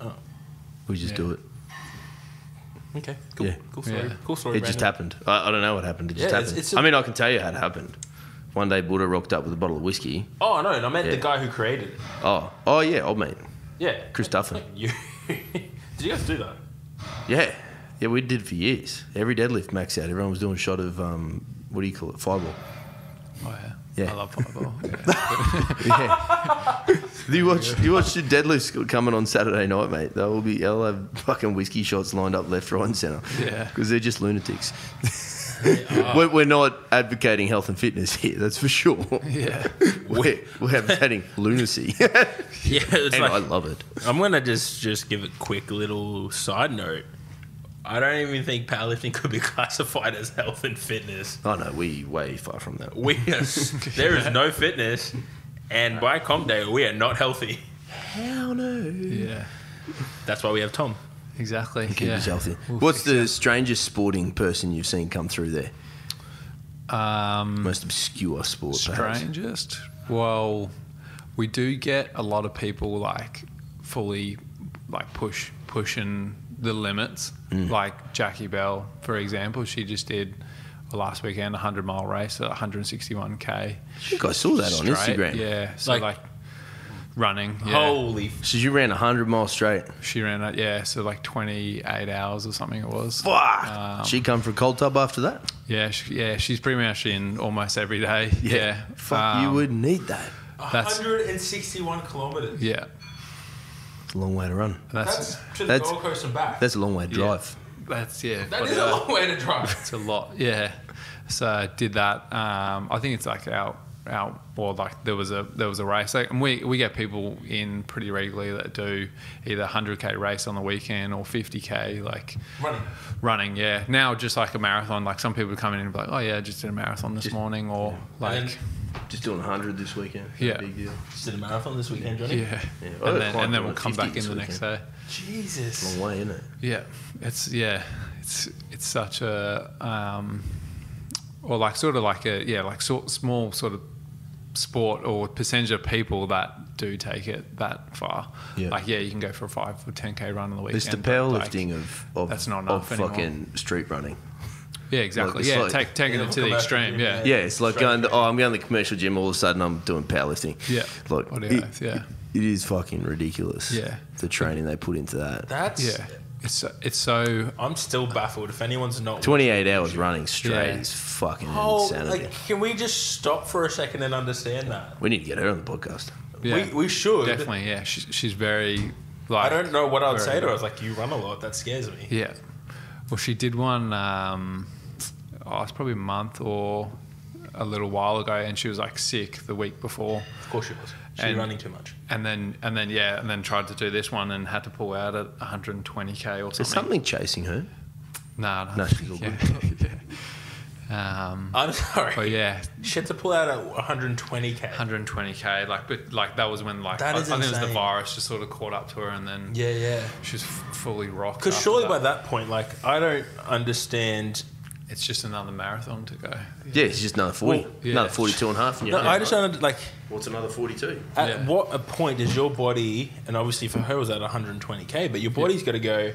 Oh. We just do it. Okay. Cool. Yeah. Cool story. Yeah. Cool story. It just Brandon. happened. I don't know what happened. It just Yeah, happened. it's I mean, I can tell you how it happened. One day, Buddha rocked up with a bottle of whiskey. Oh, no, I meant Yeah. the guy who created it. Oh yeah, old mate. Yeah. Chris Duffin. You, did you guys do that? Yeah, we did for years. Every deadlift max out, everyone was doing a shot of what do you call it, fireball. Oh, yeah. Yeah. I love fireball. Yeah. Do you watch the deadlifts coming on Saturday night, mate? They'll have fucking whiskey shots lined up left, right, and centre. Yeah. Because they're just lunatics. We're not advocating health and fitness here, that's for sure. Yeah. We're advocating lunacy. Yeah, it's And like, I love it. I'm going to just give a quick little side note. I don't even think powerlifting could be classified as health and fitness. Oh no, we way far from that. There is no fitness, and by comp day, we are not healthy. Hell no. Yeah. That's why we have Tom. Exactly. Keep yeah. us healthy. We'll What's fix the strangest sporting person you've seen come through there? Most obscure sport, perhaps. Strangest? Well, we do get a lot of people like fully like pushing the limits. Like Jackie Bell, for example, she just did last weekend a 100-mile race at 161k. I think I saw that on straight. Instagram. Yeah, so like running. Yeah. Holy So you ran 100 miles straight. She ran it, yeah, so like 28 hours or something it was. Fuck. She come for a cold tub after that? Yeah, she's pretty much in almost every day. Yeah. Fuck, you wouldn't need that. That's- 161 kilometres. Yeah. It's a long way to run. That's to the That's- Gold Coast and back. That's a long way to drive. That's, yeah. That is a long way to drive. It's a lot, yeah. So I did that. I think it's like there was a race, like, and we get people in pretty regularly that do either 100k race on the weekend or 50k like running. Yeah. Now just like a marathon, like some people come in and be like, oh yeah, I just did a marathon this morning, or like. Just doing 100 this weekend. Yeah. Big deal. Just did a marathon this weekend, Johnny. Yeah. I got a And client then doing we'll come 50 back in this the next day. Jesus. Long way, isn't it? Yeah, it's such a or like sort of like a small sort of sport or percentage of people that do take it that far. Yeah. Like you can go for a 5 or 10K run on the weekend. It's the but, powerlifting of that's not enough of anymore. fucking street running. Yeah, exactly. Like, it's Taking it to the extreme. Yeah. Yeah, it's like going. I'm going to the commercial gym. All of a sudden, I'm doing powerlifting. Yeah. Like Bloody oath, yeah. it is fucking ridiculous. Yeah. The training they put into that. That's. Yeah. It's so. I'm still baffled. If anyone's not 28 hours running straight Yeah. is fucking Oh, insanity. like, can we just stop for a second and understand that? We need to get her on the podcast. Yeah, We should. definitely. Yeah, she's very. Like, I don't know what I'd very say to her. good. I was like, you run a lot. That scares me. Yeah. Well, she did one. It's probably a month or a little while ago, and she was like sick the week before. Of course she was. She was And- running too much. And then tried to do this one and had to pull out at 120K or something. Is something chasing her? No, No, she's all yeah, good. yeah. I'm sorry. But yeah, She had to pull out at 120k. 120K. But that was when That I is think it was the insane. virus just sort of caught up to her, and then Yeah. she was fully rocked. Because after surely by that point, like, I don't understand. it's just another marathon to go. Yeah, it's just another 40. Well, yeah. Another 42 and a half. And No, you're I just don't like. What's another 42? At Yeah. what a point does your body, and obviously for her it was at 120k, but your body's got to go.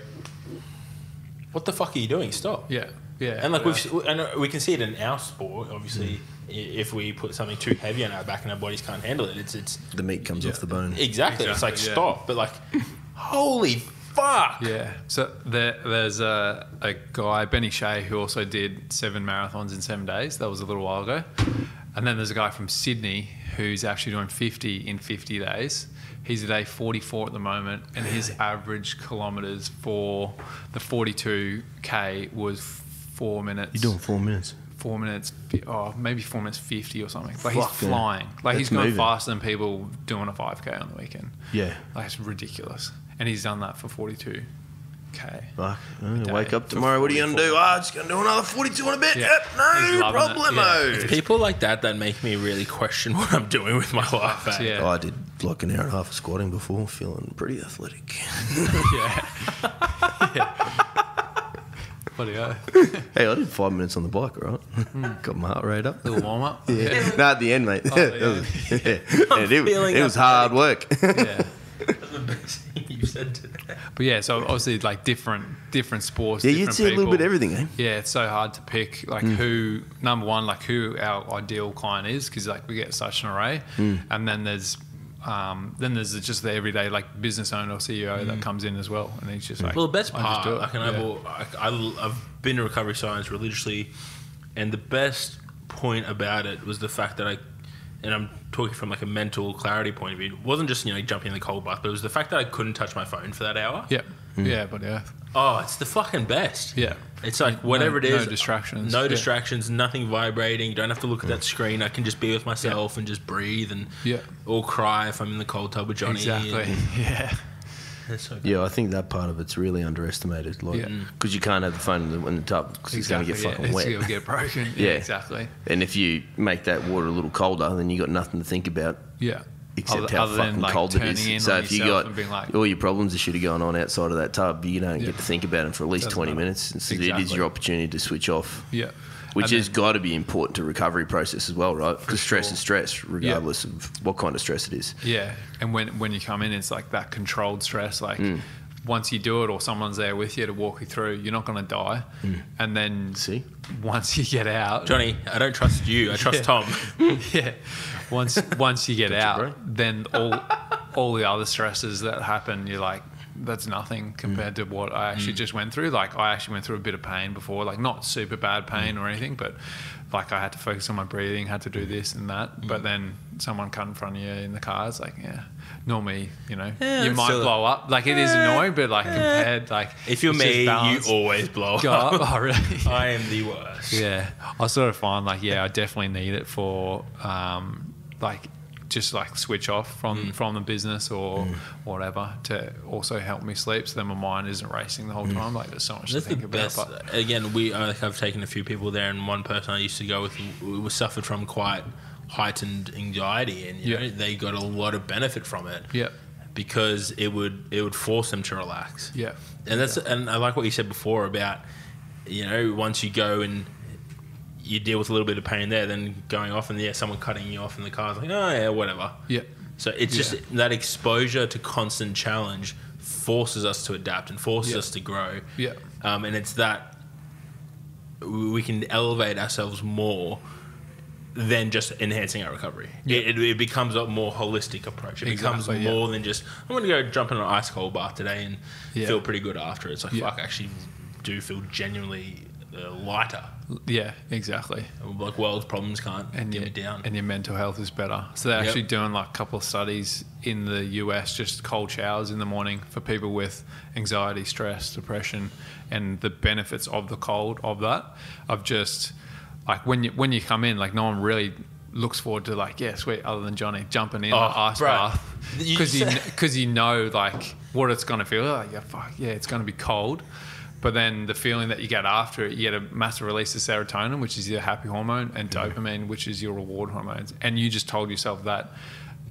What the fuck are you doing? Stop. Yeah, yeah. And like yeah. we can see it in our sport. Obviously, if we put something too heavy on our back and our bodies can't handle it, it's The meat comes off the bone. exactly. It's like Exactly, yeah. stop. But like, holy fuck. Yeah. So there's a guy, Benny Shea, who also did 7 marathons in 7 days. That was a little while ago. And then there's a guy from Sydney who's actually doing 50 in 50 days. He's at day 44 at the moment, and his average kilometres for the 42K was 4 minutes. You're doing 4 minutes. 4 minutes, maybe 4 minutes 50 or something. Like he's Fuck, yeah. flying. Like he's That's going moving. faster than people doing a 5K on the weekend. Yeah. Like it's ridiculous. And he's done that for 42K. Fuck. day Wake up for tomorrow. What are you going to do? Just going to do another 42 in a bit. Yeah. Yep. He's No loving it. problemo. Yeah. It's people like that make me really question what I'm doing with my life. Eh? Yeah. I did like an hour and a half of squatting before, feeling pretty athletic. Yeah. Bloody hell. Hey, I did 5 minutes on the bike, right? Got my heart rate up. Little warm up. Yeah. No, at the end, mate. yeah. And feeling it was hard work. Yeah. That's the best thing you said today. But yeah, so obviously like different sports. Yeah, different you'd see a little people. bit of everything, eh? Yeah, it's so hard to pick like who number one, like who our ideal client is, because like we get such an array, and then there's just the everyday like business owner or CEO that comes in as well, and he's just like, Well, the best I just part, do it. like, and I've been to recovery science religiously, and the best point about it was the fact that and I'm talking from like a mental clarity point of view, it wasn't just, jumping in the cold bath, but it was the fact that I couldn't touch my phone for that hour. Yeah, yeah, but yeah, Oh, it's the fucking best. yeah. It's like whatever it is. No distractions. No Yeah. distractions, nothing vibrating. You don't have to look at that screen. I can just be with myself and just breathe and Yeah. or cry if I'm in the cold tub with Johnny. Exactly. and- Yeah. It's so good. Yeah, I think that part of it's really underestimated. Like, Yeah. because you can't have the phone in the tub because it's going to get fucking It's wet. going to get broken. Yeah. Exactly. And if you make that water a little colder, then you got nothing to think about Yeah. except how Other than, fucking like, cold it turning in is. So on if you yourself got and being like- all your problems that should have gone on outside of that tub, you don't Yeah. get to think about them for at least Doesn't 20 matter. minutes. And so it is Exactly. your opportunity to switch off. Yeah. Which And has then- got to be important to recovery process as well, right? Because stress sure. is stress, regardless of what kind of stress it is. Yeah, and when you come in, it's like that controlled stress. Like once you do it, or someone's there with you to walk you through, you're not going to die. And then See? once you get out, Johnny, I don't trust you. I trust Yeah. Tom. yeah, once you get Gotcha, out, bro. then all the other stresses that happen, you're like, that's nothing compared to what I actually just went through. Like I actually went through a bit of pain before, like not super bad pain or anything, but like I had to focus on my breathing, had to do this and that. But then someone cut in front of you in the car, it's like, normally, you it's might still- blow up. Like it is annoying, but like compared, like If you're it's just me, you balance. always blow Go up. up. Oh, really? I am the worst. Yeah, I sort of find like, I definitely need it for like just like switch off from the business or whatever to also help me sleep, so then my mind isn't racing the whole time. Like there's so much That's to the think about. best. But Again, I've taken a few people there, and one person I used to go with suffered from quite heightened anxiety, and you know, they got a lot of benefit from it. Yeah. Because it would force them to relax. Yeah. And and I like what you said before about, you know, once you go and you deal with a little bit of pain there, then going off and someone cutting you off in the car is like, oh yeah, whatever. Yeah. So it's just that exposure to constant challenge forces us to adapt and forces us to grow. Yeah. And it's that we can elevate ourselves more than just enhancing our recovery. Yeah. It becomes a more holistic approach. It becomes more than just, I'm going to go jump in an ice cold bath today and feel pretty good after. It's like, fuck, I actually do feel genuinely lighter. Yeah, exactly. Like world's problems can't get me down. And your mental health is better. So they're actually doing like a couple of studies in the US, just cold showers in the morning for people with anxiety, stress, depression, and the benefits of the cold of that. Of just like when you come in, like no one really looks forward to like, yeah, sweet, other than Johnny jumping in the ice bath, because you know like what it's going to feel like. Yeah, fuck yeah, it's going to be cold. But then the feeling that you get after it, you get a massive release of serotonin, which is your happy hormone, and dopamine, which is your reward hormones. And you just told yourself that,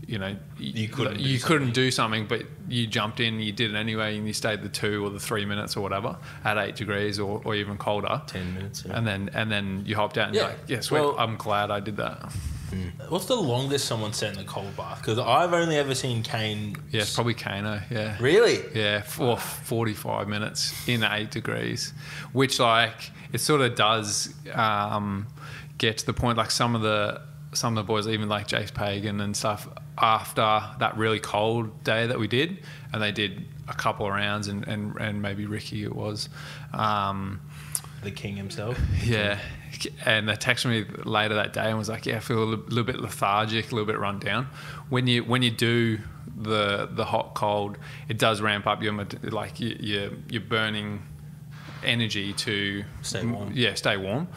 you know, you couldn't do something, but you jumped in, you did it anyway, and you stayed the 2 or the 3 minutes or whatever at 8 degrees or even colder. 10 minutes. Yeah. And then you hopped out and you're like, yeah, sweet, I'm glad I did that. What's the longest someone sat in the cold bath? Because I've only ever seen Kane. Yeah, it's probably Kano. Yeah. Really? Yeah, for 45 minutes in 8 degrees, which like it sort of does get to the point. Like some of the boys, even like Jace Pagan and stuff, after that really cold day that we did, and they did a couple of rounds, and maybe Ricky it was. The king himself. Yeah. And they texted me later that day and was like, yeah, I feel a little bit lethargic, a little bit run down. When you do the hot cold, it does ramp up your burning energy to stay warm. Yeah, stay warm.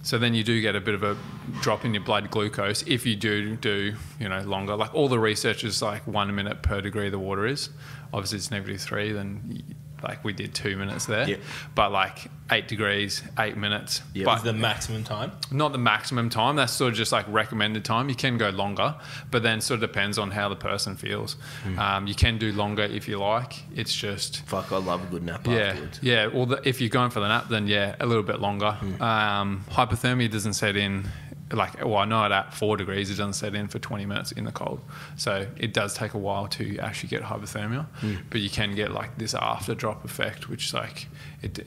So then you do get a bit of a drop in your blood glucose if you do longer. Like all the research is like 1 minute per degree the water is. Obviously it's -3, then like we did 2 minutes there. Yep. But like 8 degrees, 8 minutes. Yeah, but the maximum time? Not the maximum time. That's sort of just like recommended time. You can go longer, but then sort of depends on how the person feels. You can do longer if you like. It's just... Fuck, I love a good nap afterwards. Yeah, well, if you're going for the nap, then yeah, a little bit longer. Hypothermia doesn't set in... I know it at 4 degrees, it doesn't set in for 20 minutes in the cold. So it does take a while to actually get hypothermia, but you can get like this after drop effect, which is like,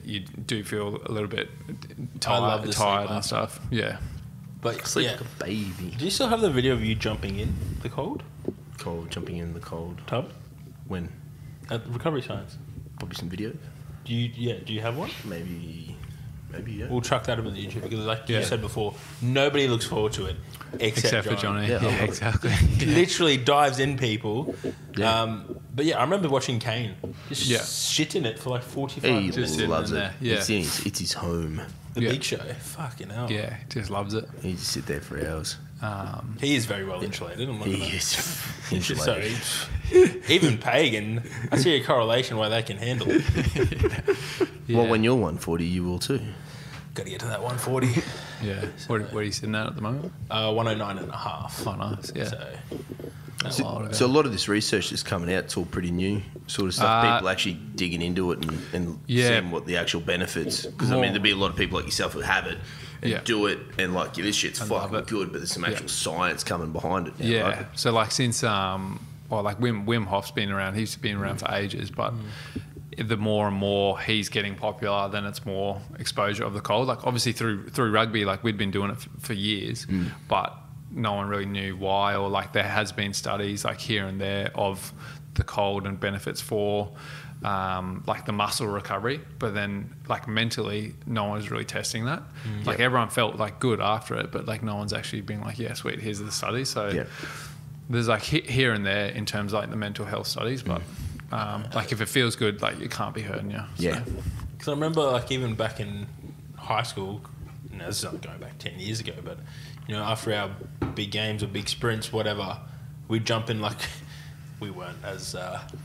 you do feel a little bit tired and stuff. Yeah. But Sleep like a baby. Do you still have the video of you jumping in the cold? Jumping in the cold. Tub? When? At Recovery Science. Probably some video. Do you have one? Maybe, yeah. We'll chuck that up on the YouTube because, like you said before, nobody looks forward to it except for Johnny. Yeah, exactly. Literally dives in people. Yeah. But yeah, I remember watching Kane just shit in it for like 45 He minutes. Just loves it. there. Yeah. It's his home. The Big Show. Fucking hell. Yeah, just loves it. He just sit there for hours. He is very well insulated. I'm not gonna- He is So insulated. even Pagan, I see a correlation why they can handle it. Yeah. Well, when you're 140, you will too. Got to get to that 140. Yeah. What are you sitting at the moment? 109 and a half. Oh, nice. Yeah. So a lot of this research that's coming out, it's all pretty new sort of stuff. People actually digging into it and seeing what the actual benefits. Because I mean, there'd be a lot of people like yourself who have it and do it and like, this shit's fucking good, but there's some actual science coming behind it now. Yeah. Right? So like since like Wim Hof's been around, he's been around for ages, but the more and more he's getting popular, then it's more exposure of the cold. Like obviously through rugby, like we'd been doing it for years, but no one really knew why, or like there has been studies like here and there of the cold and benefits for like the muscle recovery, but then like mentally no one was really testing that. Like everyone felt like good after it, but like no one's actually been like, yeah, sweet, here's the study. So there's like here and there in terms of like the mental health studies, but like if it feels good, like it can't be hurting you. Yeah. Because I remember like even back in high school, this is not going back 10 years ago, but you know, after our big games or big sprints, whatever, we'd jump in like we weren't as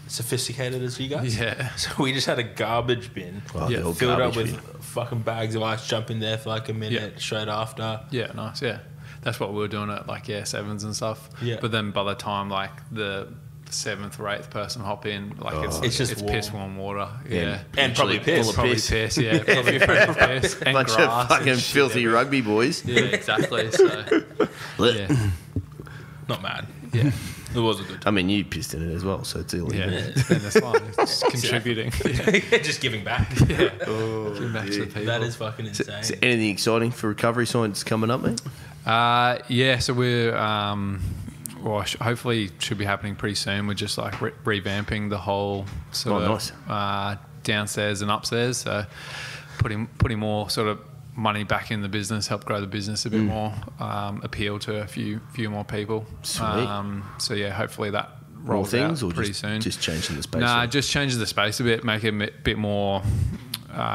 sophisticated as you guys. Yeah. So we just had a garbage bin filled up with fucking bags of ice, jump in there for like a minute straight after. Yeah, nice. Yeah. that's what we were doing at like sevens and stuff. Yeah. But then by the time like the 7th or 8th person hop in, like It's just it's warm. piss warm water. Yeah. And probably Full piss. of Probably piss. piss, yeah. Probably piss and Bunch grass of and fucking shit filthy everywhere. rugby boys. Yeah, exactly. So, yeah. Not mad. Yeah. It was a good I time. mean, you pissed in it as well, so it's illegal. Yeah. Then that's fine. It's contributing. Yeah. Just giving back. Yeah. Giving back to the people. That is fucking insane. Is there anything exciting for recovery science coming up, mate? Yeah, so we're hopefully should be happening pretty soon. We're just like revamping the whole sort of downstairs and upstairs. So putting more sort of money back in the business, help grow the business a bit more, appeal to a few more people. Sweet. So yeah, hopefully that More rolls things, out or pretty just, soon. just changing the space? Nah, or- just changes the space a bit, make it a bit more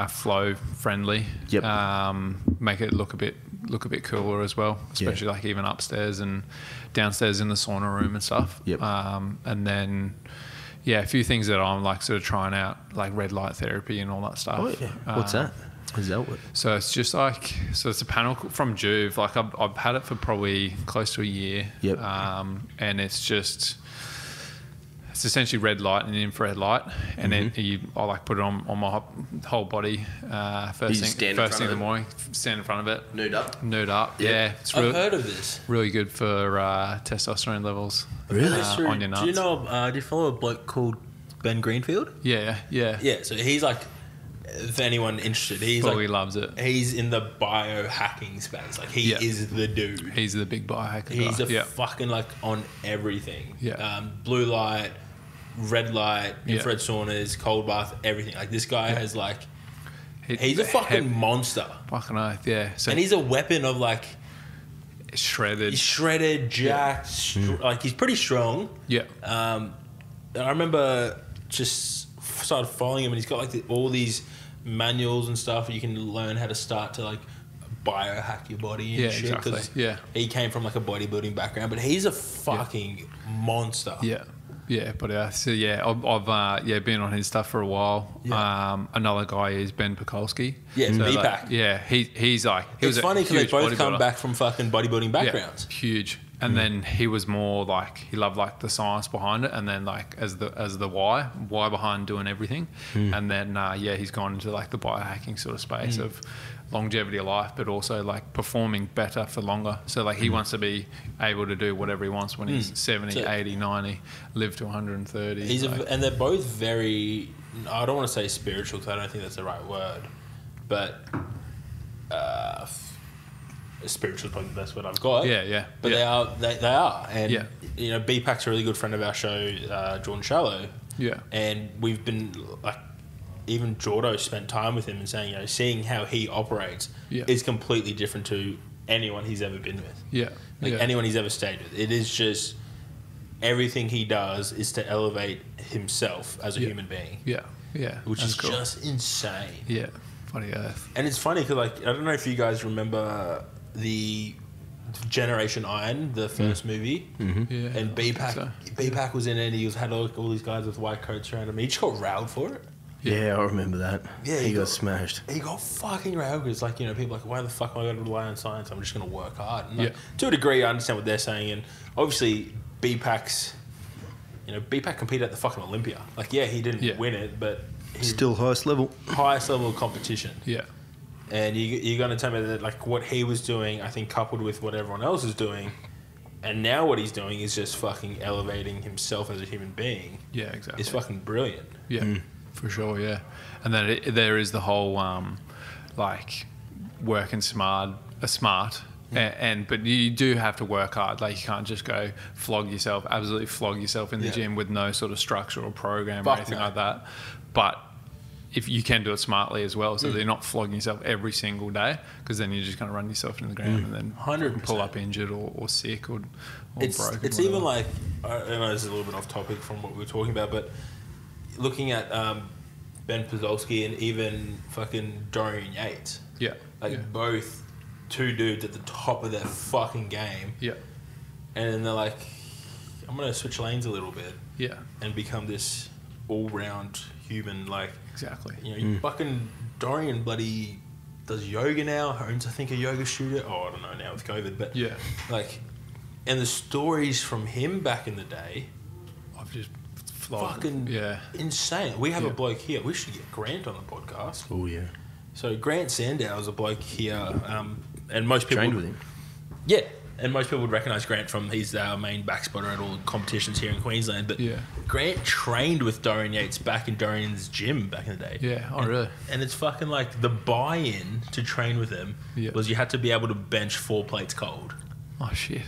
flow friendly. Yep. Make it look a bit cooler as well, especially like even upstairs and downstairs in the sauna room and stuff. Yep. And then a few things that I'm like sort of trying out, like red light therapy and all that stuff. Oh yeah. What's that? How does that work? So it's just like, it's a panel from Juve. Like I've had it for probably close to a year. Yep. And it's essentially red light and infrared light, and then I like put it on my whole body first thing in the morning. Stand in front of it, Nude up. Yeah, it's I've really heard of this. really good for testosterone levels. Really? On your nuts. Do you know? Do you follow a bloke called Ben Greenfield? Yeah. Yeah. So he's like, if anyone interested, he's Fully like, loves it. he's in the biohacking space. Like he is the dude. He's the big biohacker He's guy. a fucking like on everything. Yeah. Blue light, red light, infrared saunas, cold bath, everything. Like this guy has like, he's a fucking monster. Fucking oath, yeah. So And he's a weapon of like, shredded. he's shredded, jacked, like he's pretty strong. Yeah. And I remember just started following him, and he's got like all these manuals and stuff. You can learn how to start to like biohack your body and Yeah, shit. exactly. 'Cause Yeah. he came from like a bodybuilding background, but he's a fucking monster. Yeah. Yeah, but so I've been on his stuff for a while. Yeah. Another guy is Ben Pekulski. Yeah, so BPAC. like, yeah, he's like It's funny because they huge both come bodybuilder. back from fucking bodybuilding backgrounds. Yeah, huge. And then he was more like, he loved like the science behind it, and then like as the why behind doing everything. And then he's gone into like the biohacking sort of space of longevity of life, but also like performing better for longer. So like he wants to be able to do whatever he wants when he's 70, So- 80, 90, live to 130. He's like, and they're both very, I don't want to say spiritual because I don't think that's the right word, but spiritual is probably the best word I've got. yeah. But yeah. they are. And, Yeah. you know, BPAC's a really good friend of our show, Jordan Shallow. Yeah. And we've been, like, even Jordo spent time with him and saying, you know, seeing how he operates is completely different to anyone he's ever been with. Yeah. Like, yeah. anyone he's ever stayed with. It is just, everything he does is to elevate himself as a human being. Yeah. Yeah. Which That's is cool. just insane. Yeah. Funny earth. And it's funny because, like, I don't know if you guys remember the Generation Iron, the first movie. Yeah. And BPAC, so. BPAC was in it, and he had all these guys with white coats around him. He just got railed for it. Yeah, I remember that. Yeah, he he got got- smashed. He got fucking railed because, like, you know, people are like, why the fuck am I going to rely on science? I'm just going to work hard. And, like, to a degree, I understand what they're saying. And obviously, BPAC's, you know, BPAC competed at the fucking Olympia. Like, yeah, he didn't win it, but he's Still highest level. highest level of competition. Yeah. And you're going to tell me that, like, what he was doing, I think, coupled with what everyone else is doing, and now what he's doing is just fucking elevating himself as a human being. Yeah, exactly. It's fucking brilliant. Yeah, for sure. Yeah, and then there is the whole like working smart, but you do have to work hard. Like you can't just go absolutely flog yourself in the gym with no sort of structure or program or anything like that. But if you can do it smartly as well, so that you're not flogging yourself every single day, because then you're just going to run yourself into the ground and then 100%. pull up injured or sick or It's broken. even whatever. like, I know this is a little bit off topic from what we were talking about, but looking at Ben Pazolski and even fucking Dorian Yates, both two dudes at the top of their fucking game, and then they're like, I'm gonna switch lanes a little bit, and become this all-round human. Like, exactly. you know, fucking Dorian bloody does yoga now, owns I think a yoga studio. Oh, I don't know now with COVID, but Yeah. like, and the stories from him back in the day, I've just flogged. fucking Yeah. insane. We have a Yeah. bloke here. We should get Grant on the podcast. Oh yeah. So Grant Sandow is a bloke here, and most people Trained with him. Yeah, and most people would recognise Grant from he's our main back spotter at all the competitions here in Queensland. But Yeah. Grant trained with Dorian Yates back in Dorian's gym back in the day. Yeah. Oh, And- really? And it's fucking like the buy-in to train with him Yeah. was you had to be able to bench 4 plates cold. Oh, shit.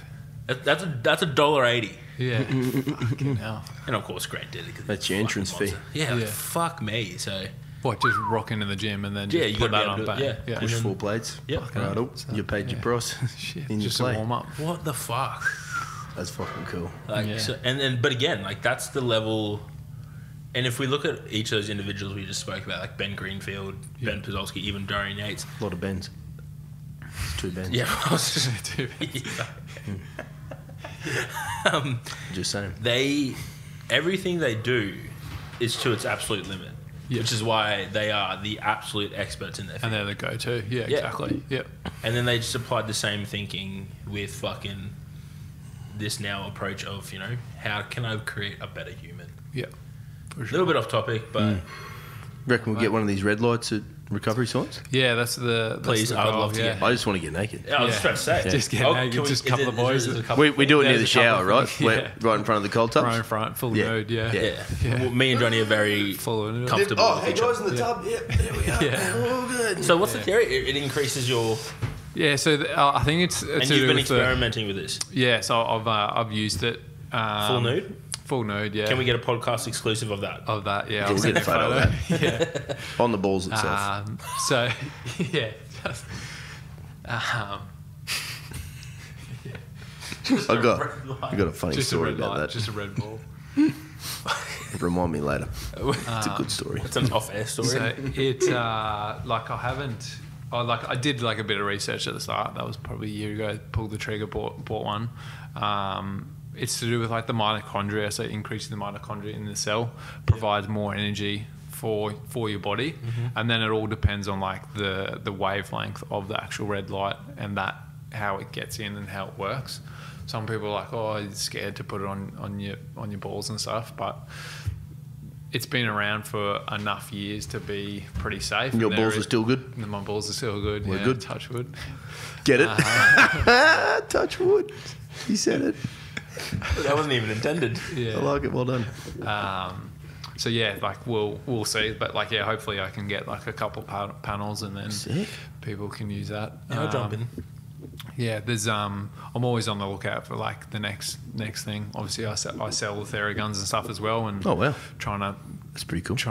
That's $1.80. Yeah. Fucking hell. And of course Grant did it. 'cause That's your he's entrance fucking fee. monster. Yeah, like, Yeah. fuck me. So What, just rocking in the gym and then Yeah, just you put gotta that be on able back? to- yeah. Yeah. Push then- 4 plates. Yeah. Right up. So, You paid your yeah. price. Shit. In your Just a play. warm up. what the fuck? That's fucking cool. Like, Yeah. so, and but again, like that's the level. And if we look at each of those individuals we just spoke about, like Ben Greenfield, Ben Pazolski, even Dorian Yates, A lot of bends. It's 2 bends. yeah, I was just, Just saying. everything they do is to its absolute limit, Yeah. which is why they are the absolute experts in their field. And they're the go-to. Yeah, Yeah. exactly. Yep. And then they just applied the same thinking with fucking this now approach of, you know, how can I create a better human? Yeah. For A sure. little bit off topic, but Reckon we'll get one of these red lights at recovery sites? Yeah, that's the. Please, the I would goal, love to yeah. get- I just want to get naked. I was Yeah. just trying to say. Just get naked, can we- just a is couple it- of boys. is there a couple- We do it near There's the a couple shower, of right? things, We're yeah. right in front of the cold tubs. Right in front, full Yeah. nude. Yeah. Yeah. Yeah. Well, me and Johnny are very Full of it. comfortable. Oh, with hey each other. guys in the tub. Yeah, there we are. Yeah. All good. So what's the theory? It increases your, Yeah. So I think it's and to you've do been with the- experimenting with this. Yeah. So I've used it. Full nude? Full nude. Yeah. Can we get a podcast exclusive of that? of that? Yeah. We'll I'll send get a photo of yeah. On the balls itself. So yeah. Just, I got a funny just a story red about light, that. just a red ball. Remind me later. It's a good story. It's an off-air story. So it like I haven't. I did like a bit of research at the start. That was probably a year ago. Pulled the trigger, bought one. It's to do with like the mitochondria. So increasing the mitochondria in the cell provides more energy for your body, and then it all depends on like the wavelength of the actual red light and that how it gets in and how it works. Some people are like, oh, you're scared to put it on your balls and stuff, but it's been around for enough years to be pretty safe. Your And there balls are is- still good? My balls are still good. We're yeah, good. Touch wood. Get it? Touch wood. He said it. That wasn't even intended. Yeah. I like it. Well done. So yeah, like we'll see, but like yeah, hopefully I can get like a couple panels and then Sick. people can use that. Yeah, I'll jump in. Yeah, there's I'm always on the lookout for like the next thing. Obviously, I sell the Theraguns and stuff as well, and Oh, wow. trying to That's pretty cool. Is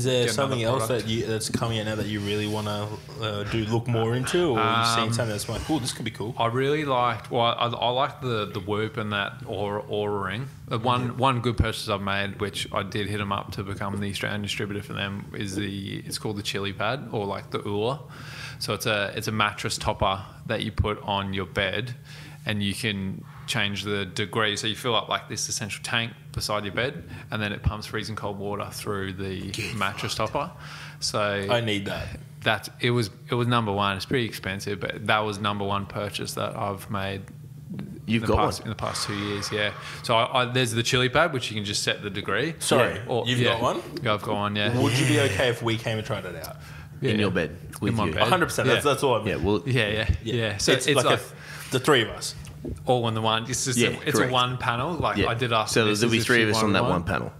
there get something another else product. that's coming out now that you really want to look more into, or you've seen something that's like, oh, this could be cool? I really liked. Well, I liked the Whoop and that Aura ring. One good purchase I've made, which I did hit them up to become the Australian distributor for them, is it's called the Chili Pad or like the Ula. So it's a mattress topper that you put on your bed, and you can change the degree. So you fill up like this essential tank beside your bed, and then it pumps freezing cold water through the mattress topper. So I need that. it was number one. It's pretty expensive, but that was number one purchase that I've made. You've in got past, one. in the past 2 years, yeah. So there's the chili pad, which you can just set the degree. Sorry, Or- you've got one? Yeah, I've got one. Yeah. Would you be okay if we came and tried it out? In your bed with my you. bed. 100%. Yeah. That's all I mean. Yeah, well, Yeah. So it's it's like, like the three of us. all in the one. It's just Yeah, it's correct. a one panel. Like yeah. I did ask. So the there'll be missus if three she of us on wanted that one panel.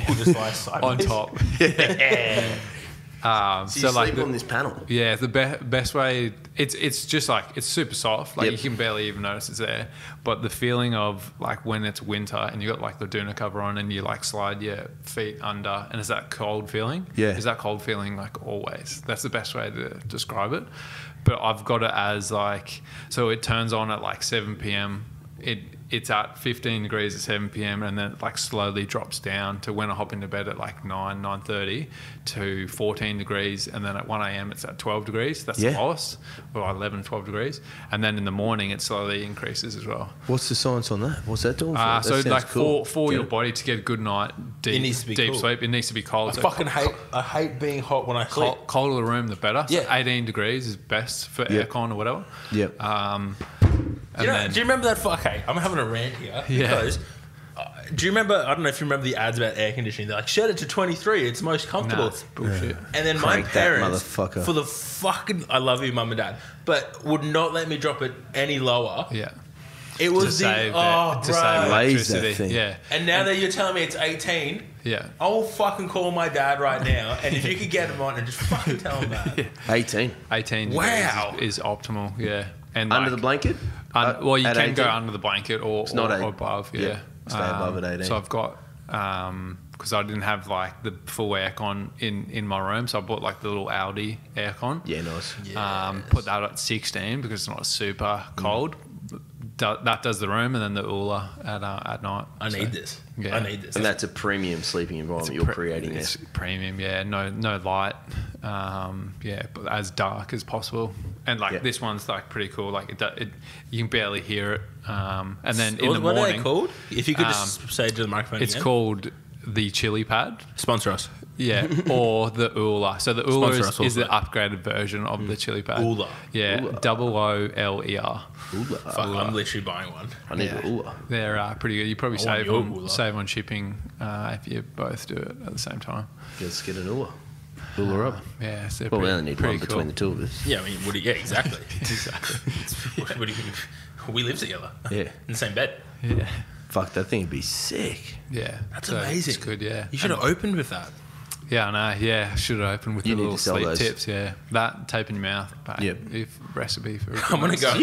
We'll just lie sideways. on top. So So you like sleep the- on this panel. Yeah, the best way. It's just like it's super soft. Like Yep. you can barely even notice it's there. But the feeling of like when it's winter and you got like the doona cover on and you like slide your feet under and it's that cold feeling. Yeah. Is that cold feeling like always? That's the best way to describe it. But I've got it as like so it turns on at like 7 p.m. It it's at 15 degrees at 7 p.m. and then it like slowly drops down to when I hop into bed at like 9:30 to 14 degrees, and then at 1 a.m. it's at 12 degrees. That's the lowest, or 11, 12 degrees, and then in the morning it slowly increases as well. What's the science on that? What's that doing? So sounds like cool. for your body to get a good night deep, It needs to be deep cool. sleep, it needs to be cold. I hate being hot when I sleep. Colder the room, the better. So Yeah. 18 degrees is best for aircon or whatever. Yep. Do you remember that? Okay, I'm having a rant here because. Do you remember? I don't know if you remember the ads about air conditioning. They're like, "Set it to 23. It's most comfortable." Nah, it's bullshit. And then Crank my that parents, motherfucker. for the fucking, I love you, mum and dad, but would not let me drop it any lower. Yeah. It To was save bro. to save Raise that electricity. thing. Yeah. And now that you're telling me it's 18, Yeah. I will fucking call my dad right now. And if you could get him on and just fucking tell him that. 18. 18 Wow. degrees is optimal. Yeah. And Under like, the blanket? well, you At can go 18? under the blanket or not or eight. above. Yeah. Yeah. Stay above at 18. So I've got because I didn't have like the full aircon in my room, so I bought like the little Audi aircon. Yeah, nice. Put that at 16 because it's not super cold. That does the room, and then the Oola at night. I need this. Yeah. I need this. And that's a premium sleeping environment you're creating there. It's premium, yeah. No light, but as dark as possible. And like this one's like pretty cool. Like you can barely hear it. And then in the what morning, are they called? If you could just say to the microphone it's again. called the Chili Pad. Sponsor us. Yeah, or the Oola. So the Oola Sponsor us is the also. upgraded version of the Chili Pad. Oola. Yeah, OOLER. Fuck, I'm literally buying one. I need Yeah. the ooh. They're pretty good. You probably I want save your on Oola. save on shipping if you both do it at the same time. Let's get an ooh. Ooh her up. Yeah, so Well, we pretty- only need pretty one between the two of us. Yeah, I mean, exactly. Exactly. What do you, we live together. Yeah. In the same bed. Yeah, Fuck, that thing would be sick. yeah. That's So amazing. It's good. Yeah. You should have opened with that. Yeah, I know. Yeah, I should have opened with You the need little to sell sleep those. tips. Yeah, that tape in your mouth. Bang. Yep. If recipe for. I'm gonna go.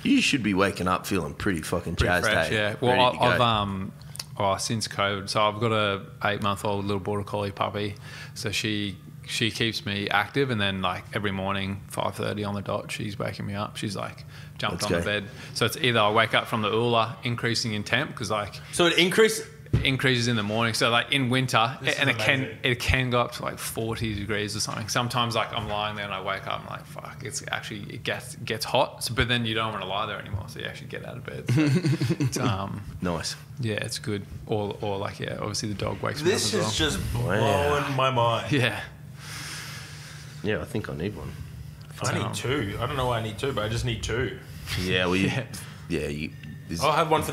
You should be waking up feeling pretty fucking Pretty jazzed, fresh, hey? yeah. Well, Ready to go. I've since COVID, so I've got a 8-month-old little border collie puppy. So she keeps me active, and then like every morning 5:30 on the dot, she's waking me up. She's like jumped Let's on the go. bed. So it's either I wake up from the Oola, increasing in temp because like So it increases in the morning. So like in winter, This and is it can go up to like 40 degrees or something. Sometimes like I'm lying there and I wake up and I'm like, fuck, it gets hot. So, but then you don't want to lie there anymore, so you actually get out of bed. So it's, Nice. yeah, it's good. Or like obviously the dog wakes This me up is as well. just blowing my mind. Yeah. Yeah, I think I need one. I need two. I don't know why I need two, but I just need two. Yeah, well, Yeah. I'll have one for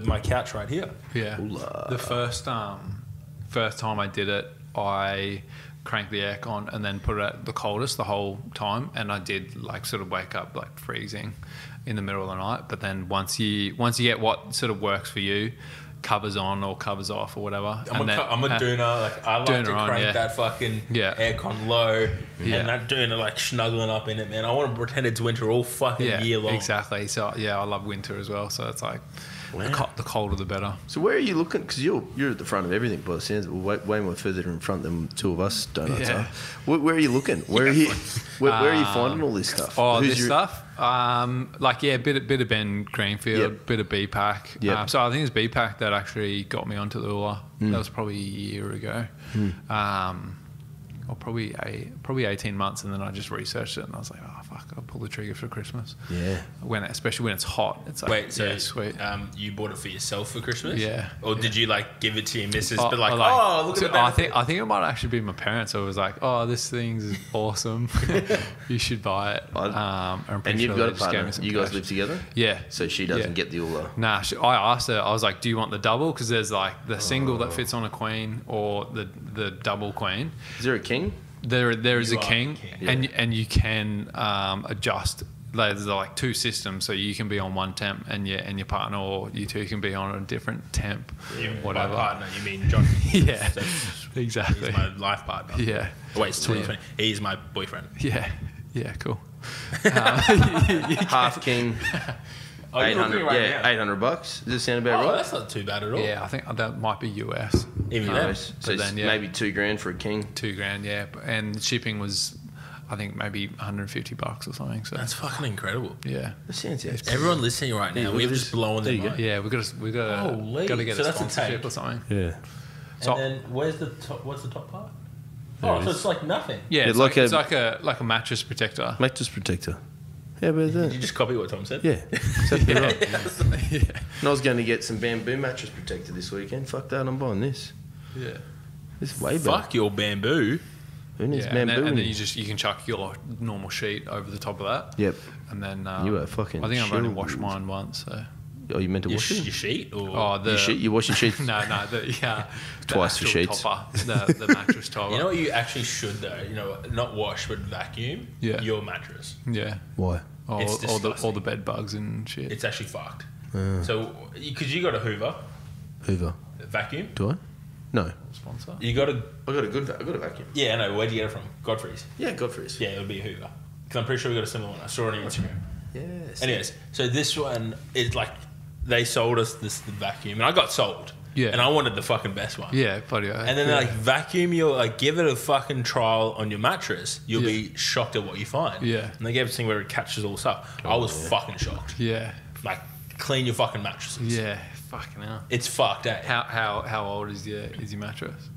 my couch right here. Yeah. Oola. The first time I did it, I cranked the aircon and then put it at the coldest the whole time, and I did like sort of wake up like freezing in the middle of the night. But then once you get what sort of works for you, covers on or covers off or whatever. I'm a dooner. Like I like Dooner to on, crank yeah. that fucking Yeah. aircon low, Yeah. and that dooner like snuggling up in it, man. I want to pretend it's winter all fucking year long. exactly. So yeah, I love winter as well. So it's like the colder the better. So where are you looking? Because you're at the front of everything by the sounds of it. Way more further in front than two of us donuts Yeah. are. Where are you looking? Where are you finding all this stuff? Oh, Who's this your- stuff? Bit of Ben Greenfield, Yep. bit of BPAC. Yep. So I think it's BPAC that actually got me onto the Oola. That was probably a year ago. Or probably 18 months, and then I just researched it, and I was like, oh fuck, I'll pull the trigger for Christmas. Yeah. Especially when it's hot, it's like, Wait, so yeah, sweet. you bought it for yourself for Christmas? Yeah. Or did you like give it to your missus? Oh, But like, I look at so the benefit. I think it might actually be my parents. So it was like, oh, this thing's awesome. You should buy it. I'm pretty And you've sure got they a just gave partner. me some You guys cash. live together? Yeah. So she doesn't Yeah. get the Oola. Nah, I asked her. I was like, "Do you want the double? Because there's like the single that fits on a queen, or the double queen. Is there a king? There is You a are king, the and you can adjust. There's like two systems, so you can be on one temp, and your partner or you two can be on a different temp, whatever. My partner, you mean John? Yeah, That's- exactly. He's my life partner. Yeah, Oh, wait, it's So, 2020. He's my boyfriend. yeah, cool. Half king. Oh, you're looking 800. right Yeah, now. $800. Does this sound about Oh, right? that's not too bad at all. Yeah, I think that might be US. Even No, then. so But it's then, yeah. maybe $2,000 for a king. $2,000, yeah, and shipping was, I think maybe $150 or something. So That's fucking incredible. yeah, That sounds Everyone listening right now, we're just blowing them up. yeah. We got Holy. to get So a that's a sponsorship tank. or something. Yeah. So- And then where's the top? What's the top part? There Oh, it so is. it's like nothing. Yeah, it's like like a mattress protector. Mattress protector. How about Did you that? just copy what Tom said? Yeah. Exactly right. Yeah. And I was going to get some bamboo mattress protector this weekend. Fuck that, I'm buying this. Yeah. This is way better. Fuck your bamboo. Who needs Yeah, bamboo? and then in- you can chuck your normal sheet over the top of that. Yep. And then You are fucking I think I've only chilled. washed mine once. So Oh, you meant to Your, wash it? your sheet? Or You wash your sheets? no, the Twice for actual sheets. topper, the mattress topper. You know what you actually should though? You know, not wash but vacuum Yeah. your mattress. Yeah. Why? It's All disgusting. the bed bugs and shit. It's actually fucked. So, because you got a Hoover Hoover. vacuum, Do I? No. sponsor. you got a I got a vacuum. yeah. No, where'd you get it from? Godfrey's. Yeah, Godfrey's. Yeah, it would be a Hoover. Because I'm pretty sure we got a similar one. I saw it on your Instagram. Yes. Anyways, so this one is like they sold us the vacuum, and I got sold. Yeah. And I wanted the fucking best one. Yeah, bloody hell. And then yeah. like vacuum your like give it a fucking trial on your mattress. You'll Yeah. be shocked at what you find. Yeah. And they gave us a thing where it catches all the stuff. I was fucking shocked. Yeah. Like clean your fucking mattresses. Yeah. Fucking hell. It's fucked, eh? How old is your mattress?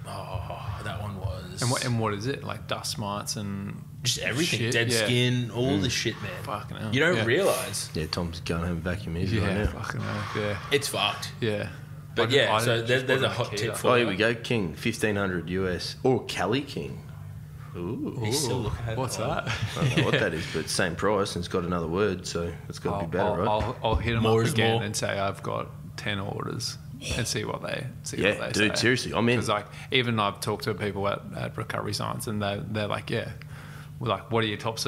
Oh, that one was And what is it? Like dust mites and just everything. shit? Dead Yeah. skin, all the shit, man. Fucking hell. You don't Yeah. realise. Yeah, Tom's going home and vacuum easy Yeah. right now. Fucking hell. Yeah. It's fucked. Yeah. But I yeah, just so there's bought a an hot Akita. tip for Oh, you. here we go. King, 1500 US. Or Cali King. Ooh. He's still looking at What's it. that? I don't know what that is, but same price and it's got another word, so it's got to be better, right? I'll hit them More up is again more. and say I've got 10 orders and see what they Yeah, what they dude, say. seriously, I'm in. Because like even I've talked to people at Recovery Science and they're like, yeah, we're like, what are your top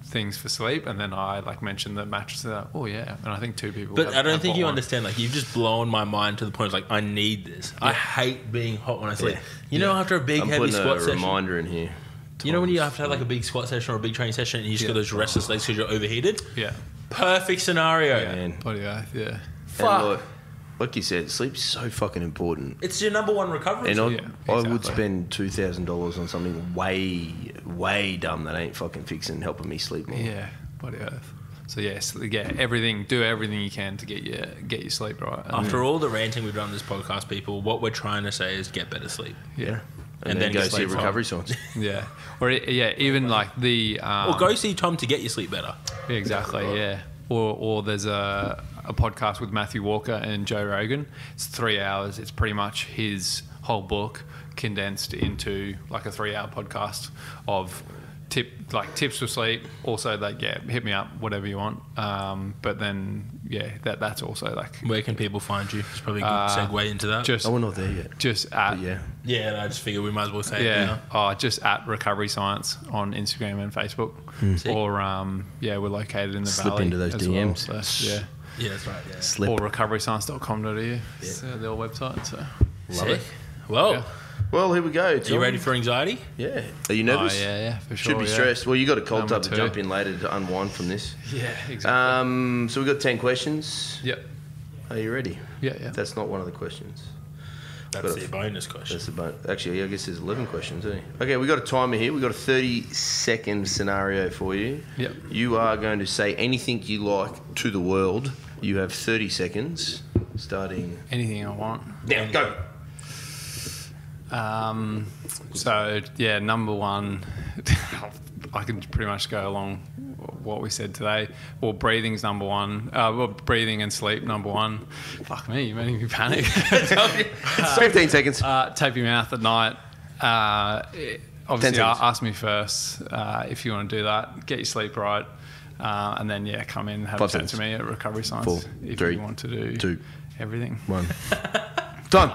things for sleep? And then I like mentioned the mattress. And they're like, oh yeah, and I think two people. But I don't think bought you one. understand. Like you've just blown my mind to the point of like I need this. I hate being hot when I sleep. Yeah. You know, after a big I'm heavy putting squat a session. reminder in here. You know when you have to have like a big squat session or a big training session and you just Yeah. got those restless legs because you're overheated? Yeah. Perfect scenario. Yeah. Man. Bloody oath, yeah. Fuck. And look, like you said, sleep's so fucking important. It's your number one recovery. And tool. I would exactly. spend $2,000 on something way dumb that ain't fucking fixing helping me sleep more. Yeah. Bloody oath. So yes, yeah, do everything you can to get your sleep right. After all the ranting we've done on this podcast, people, what we're trying to say is get better sleep. Yeah. And then go get see sleep recovery science. Yeah. Or yeah, even like the Or go see Tom to get your sleep better. yeah, exactly, yeah. Or there's a podcast with Matthew Walker and Joe Rogan. It's 3 hours. It's pretty much his whole book condensed into like a 3-hour podcast of tips for sleep. Also, like hit me up, whatever you want. But then that's also like Where can people find you? It's probably a good segue into that. just Oh, we're not there yet. just at But yeah. yeah, and I just figured we might as well say it now. just at Recovery Science on Instagram and Facebook. Sick. Or we're located in the Slip valley into those as well, DMs. so, yeah. Yeah, that's right. Yeah. Slip. Or recoveryscience.com.au. It's their website. So Love it. Well, Yeah. Well, here we go. are you ready for anxiety? Yeah. Are you nervous? yeah, for sure. Should be yeah. stressed. Well, you got a cold Number tub to 2. jump in later to unwind from this. Yeah, exactly. So we've got 10 questions. Yep. Are you ready? Yeah. That's not one of the questions. That's the bonus question. That's about. Actually, I guess there's 11 questions, isn't it? Okay, we got a timer here. We got a 30-second scenario for you. Yep. You are going to say anything you like to the world. You have 30 seconds, starting Anything I want. now. Go. So yeah, number one, I can pretty much go along what we said today. Well, breathing's number one. Breathing and sleep number one. Fuck me, you're making me panic. 15 seconds. Tape your mouth at night. Obviously, seconds. ask me first if you want to do that. Get your sleep right, and then come in and have 5 a chat seconds. to me at Recovery Science 4, if 3, you want to do 2, everything. 1. Done.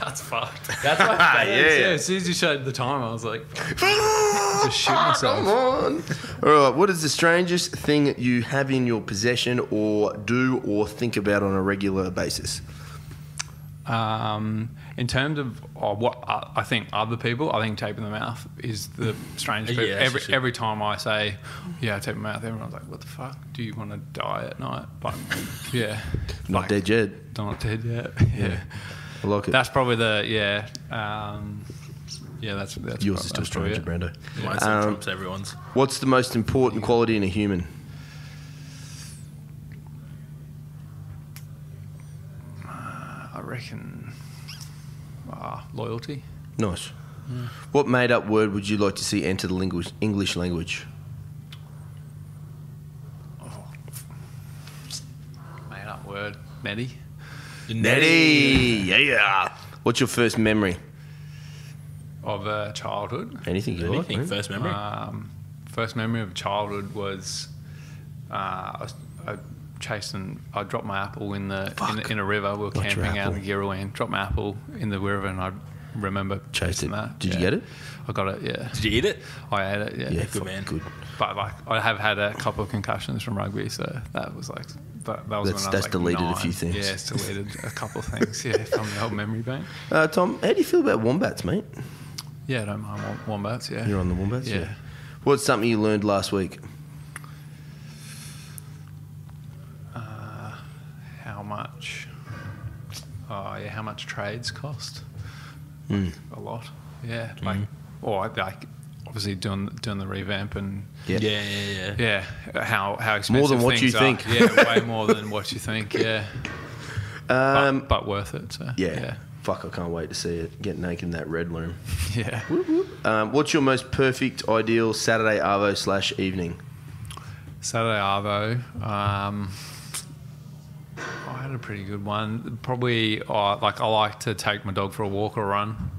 That's fucked. That's my Yeah. As soon as you showed the time, I was like, just shoot myself. Come on. All right. What is the strangest thing you have in your possession or do or think about on a regular basis? In terms of what I think other people, I think taping the mouth is the strangest. Yeah, People. that's Every time I say, yeah, tape my mouth, everyone's like, what the fuck? Do you want to die at night? But yeah, Not like, dead yet. Not dead yet. Yeah. I like it. That's probably the Yeah, that's Yours is still true, stronger, Brando. Mine still trumps everyone's. What's the most important quality in a human? I reckon loyalty. Nice. What made-up word would you like to see enter the English language? Made up word. Netty. Netty! Yeah! What's your first memory? Of childhood. Anything you like, Anything, mate? first memory? First memory of childhood was I dropped my apple in a river. We were What's your camping out apple? in Girraween. Dropped my apple in the river, and I remember Chased chasing it. that. Did you Yeah. get it? I got it. Yeah, Did you eat it? I ate it. Yeah, Yeah, good man. Good. But like, I have had a couple of concussions from rugby, so that was like that was when I was That's like deleted a 9. few things. Yeah, it's deleted a couple of things. Yeah, from the old memory bank. Tom, how do you feel about wombats, mate? Yeah, I don't mind wombats. Yeah, You're on the wombats? Yeah. What's something you learned last week? How much? Oh yeah, how much trades cost? Mm. A lot. Yeah, like like obviously doing the revamp and Yeah. how expensive More than what things you are. think. Yeah, way more than what you think. Yeah, but worth it. So Yeah. Fuck, I can't wait to see it. Get naked in that red room. yeah. What's your most perfect, ideal Saturday arvo / evening? Saturday Arvo. I had a pretty good one. Probably, I like to take my dog for a walk or a run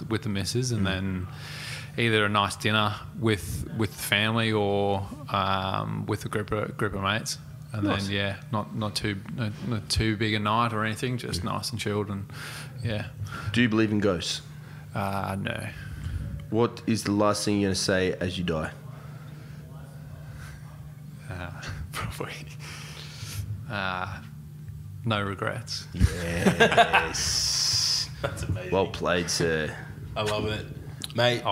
with the missus, and then either a nice dinner with the family or with a group of mates. And Nice. then not too big a night or anything, just nice and chilled and Do you believe in ghosts? no. What is the last thing you're going to say as you die? Probably no regrets. Yes. That's amazing. Well played, sir. I love it. Mate,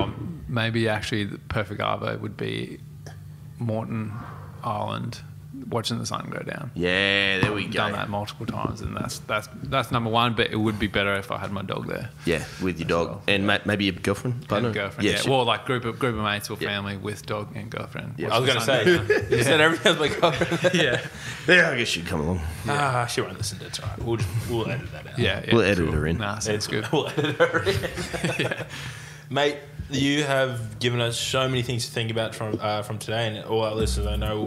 Maybe actually the perfect arvo would be Moreton Island, watching the sun go down. Yeah, there we go. Done that multiple times, and that's number one. But it would be better if I had my dog there. Yeah, with your dog. And maybe your girlfriend? Partner? And girlfriend, yeah. shit. Well, like group of mates or family with dog and girlfriend. Yeah, I was going to say, you said everything was like, yeah, Yeah, I guess she'd come along. she won't listen to it. It's all right. We'll edit that out. yeah. We'll edit her in. Nah, sounds good. We'll edit her in. Mate, you have given us so many things to think about from today, and all our listeners, I know,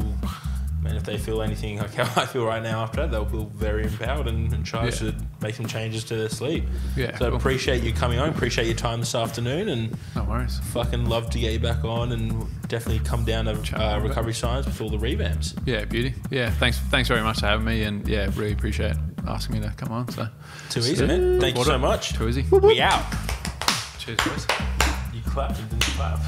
man, if they feel anything like how I feel right now after that, they'll feel very empowered and try to make some changes to their sleep. Yeah, So I cool. appreciate you coming on, appreciate your time this afternoon, and No worries. fucking love to get you back on and definitely come down to Recovery Science with all the revamps. Yeah, beauty. Yeah, thanks very much for having me, and yeah, really appreciate asking me to come on. So Too easy, man. Thank you so much. too easy. We out. Cheers, boys. You clapped, you didn't clap.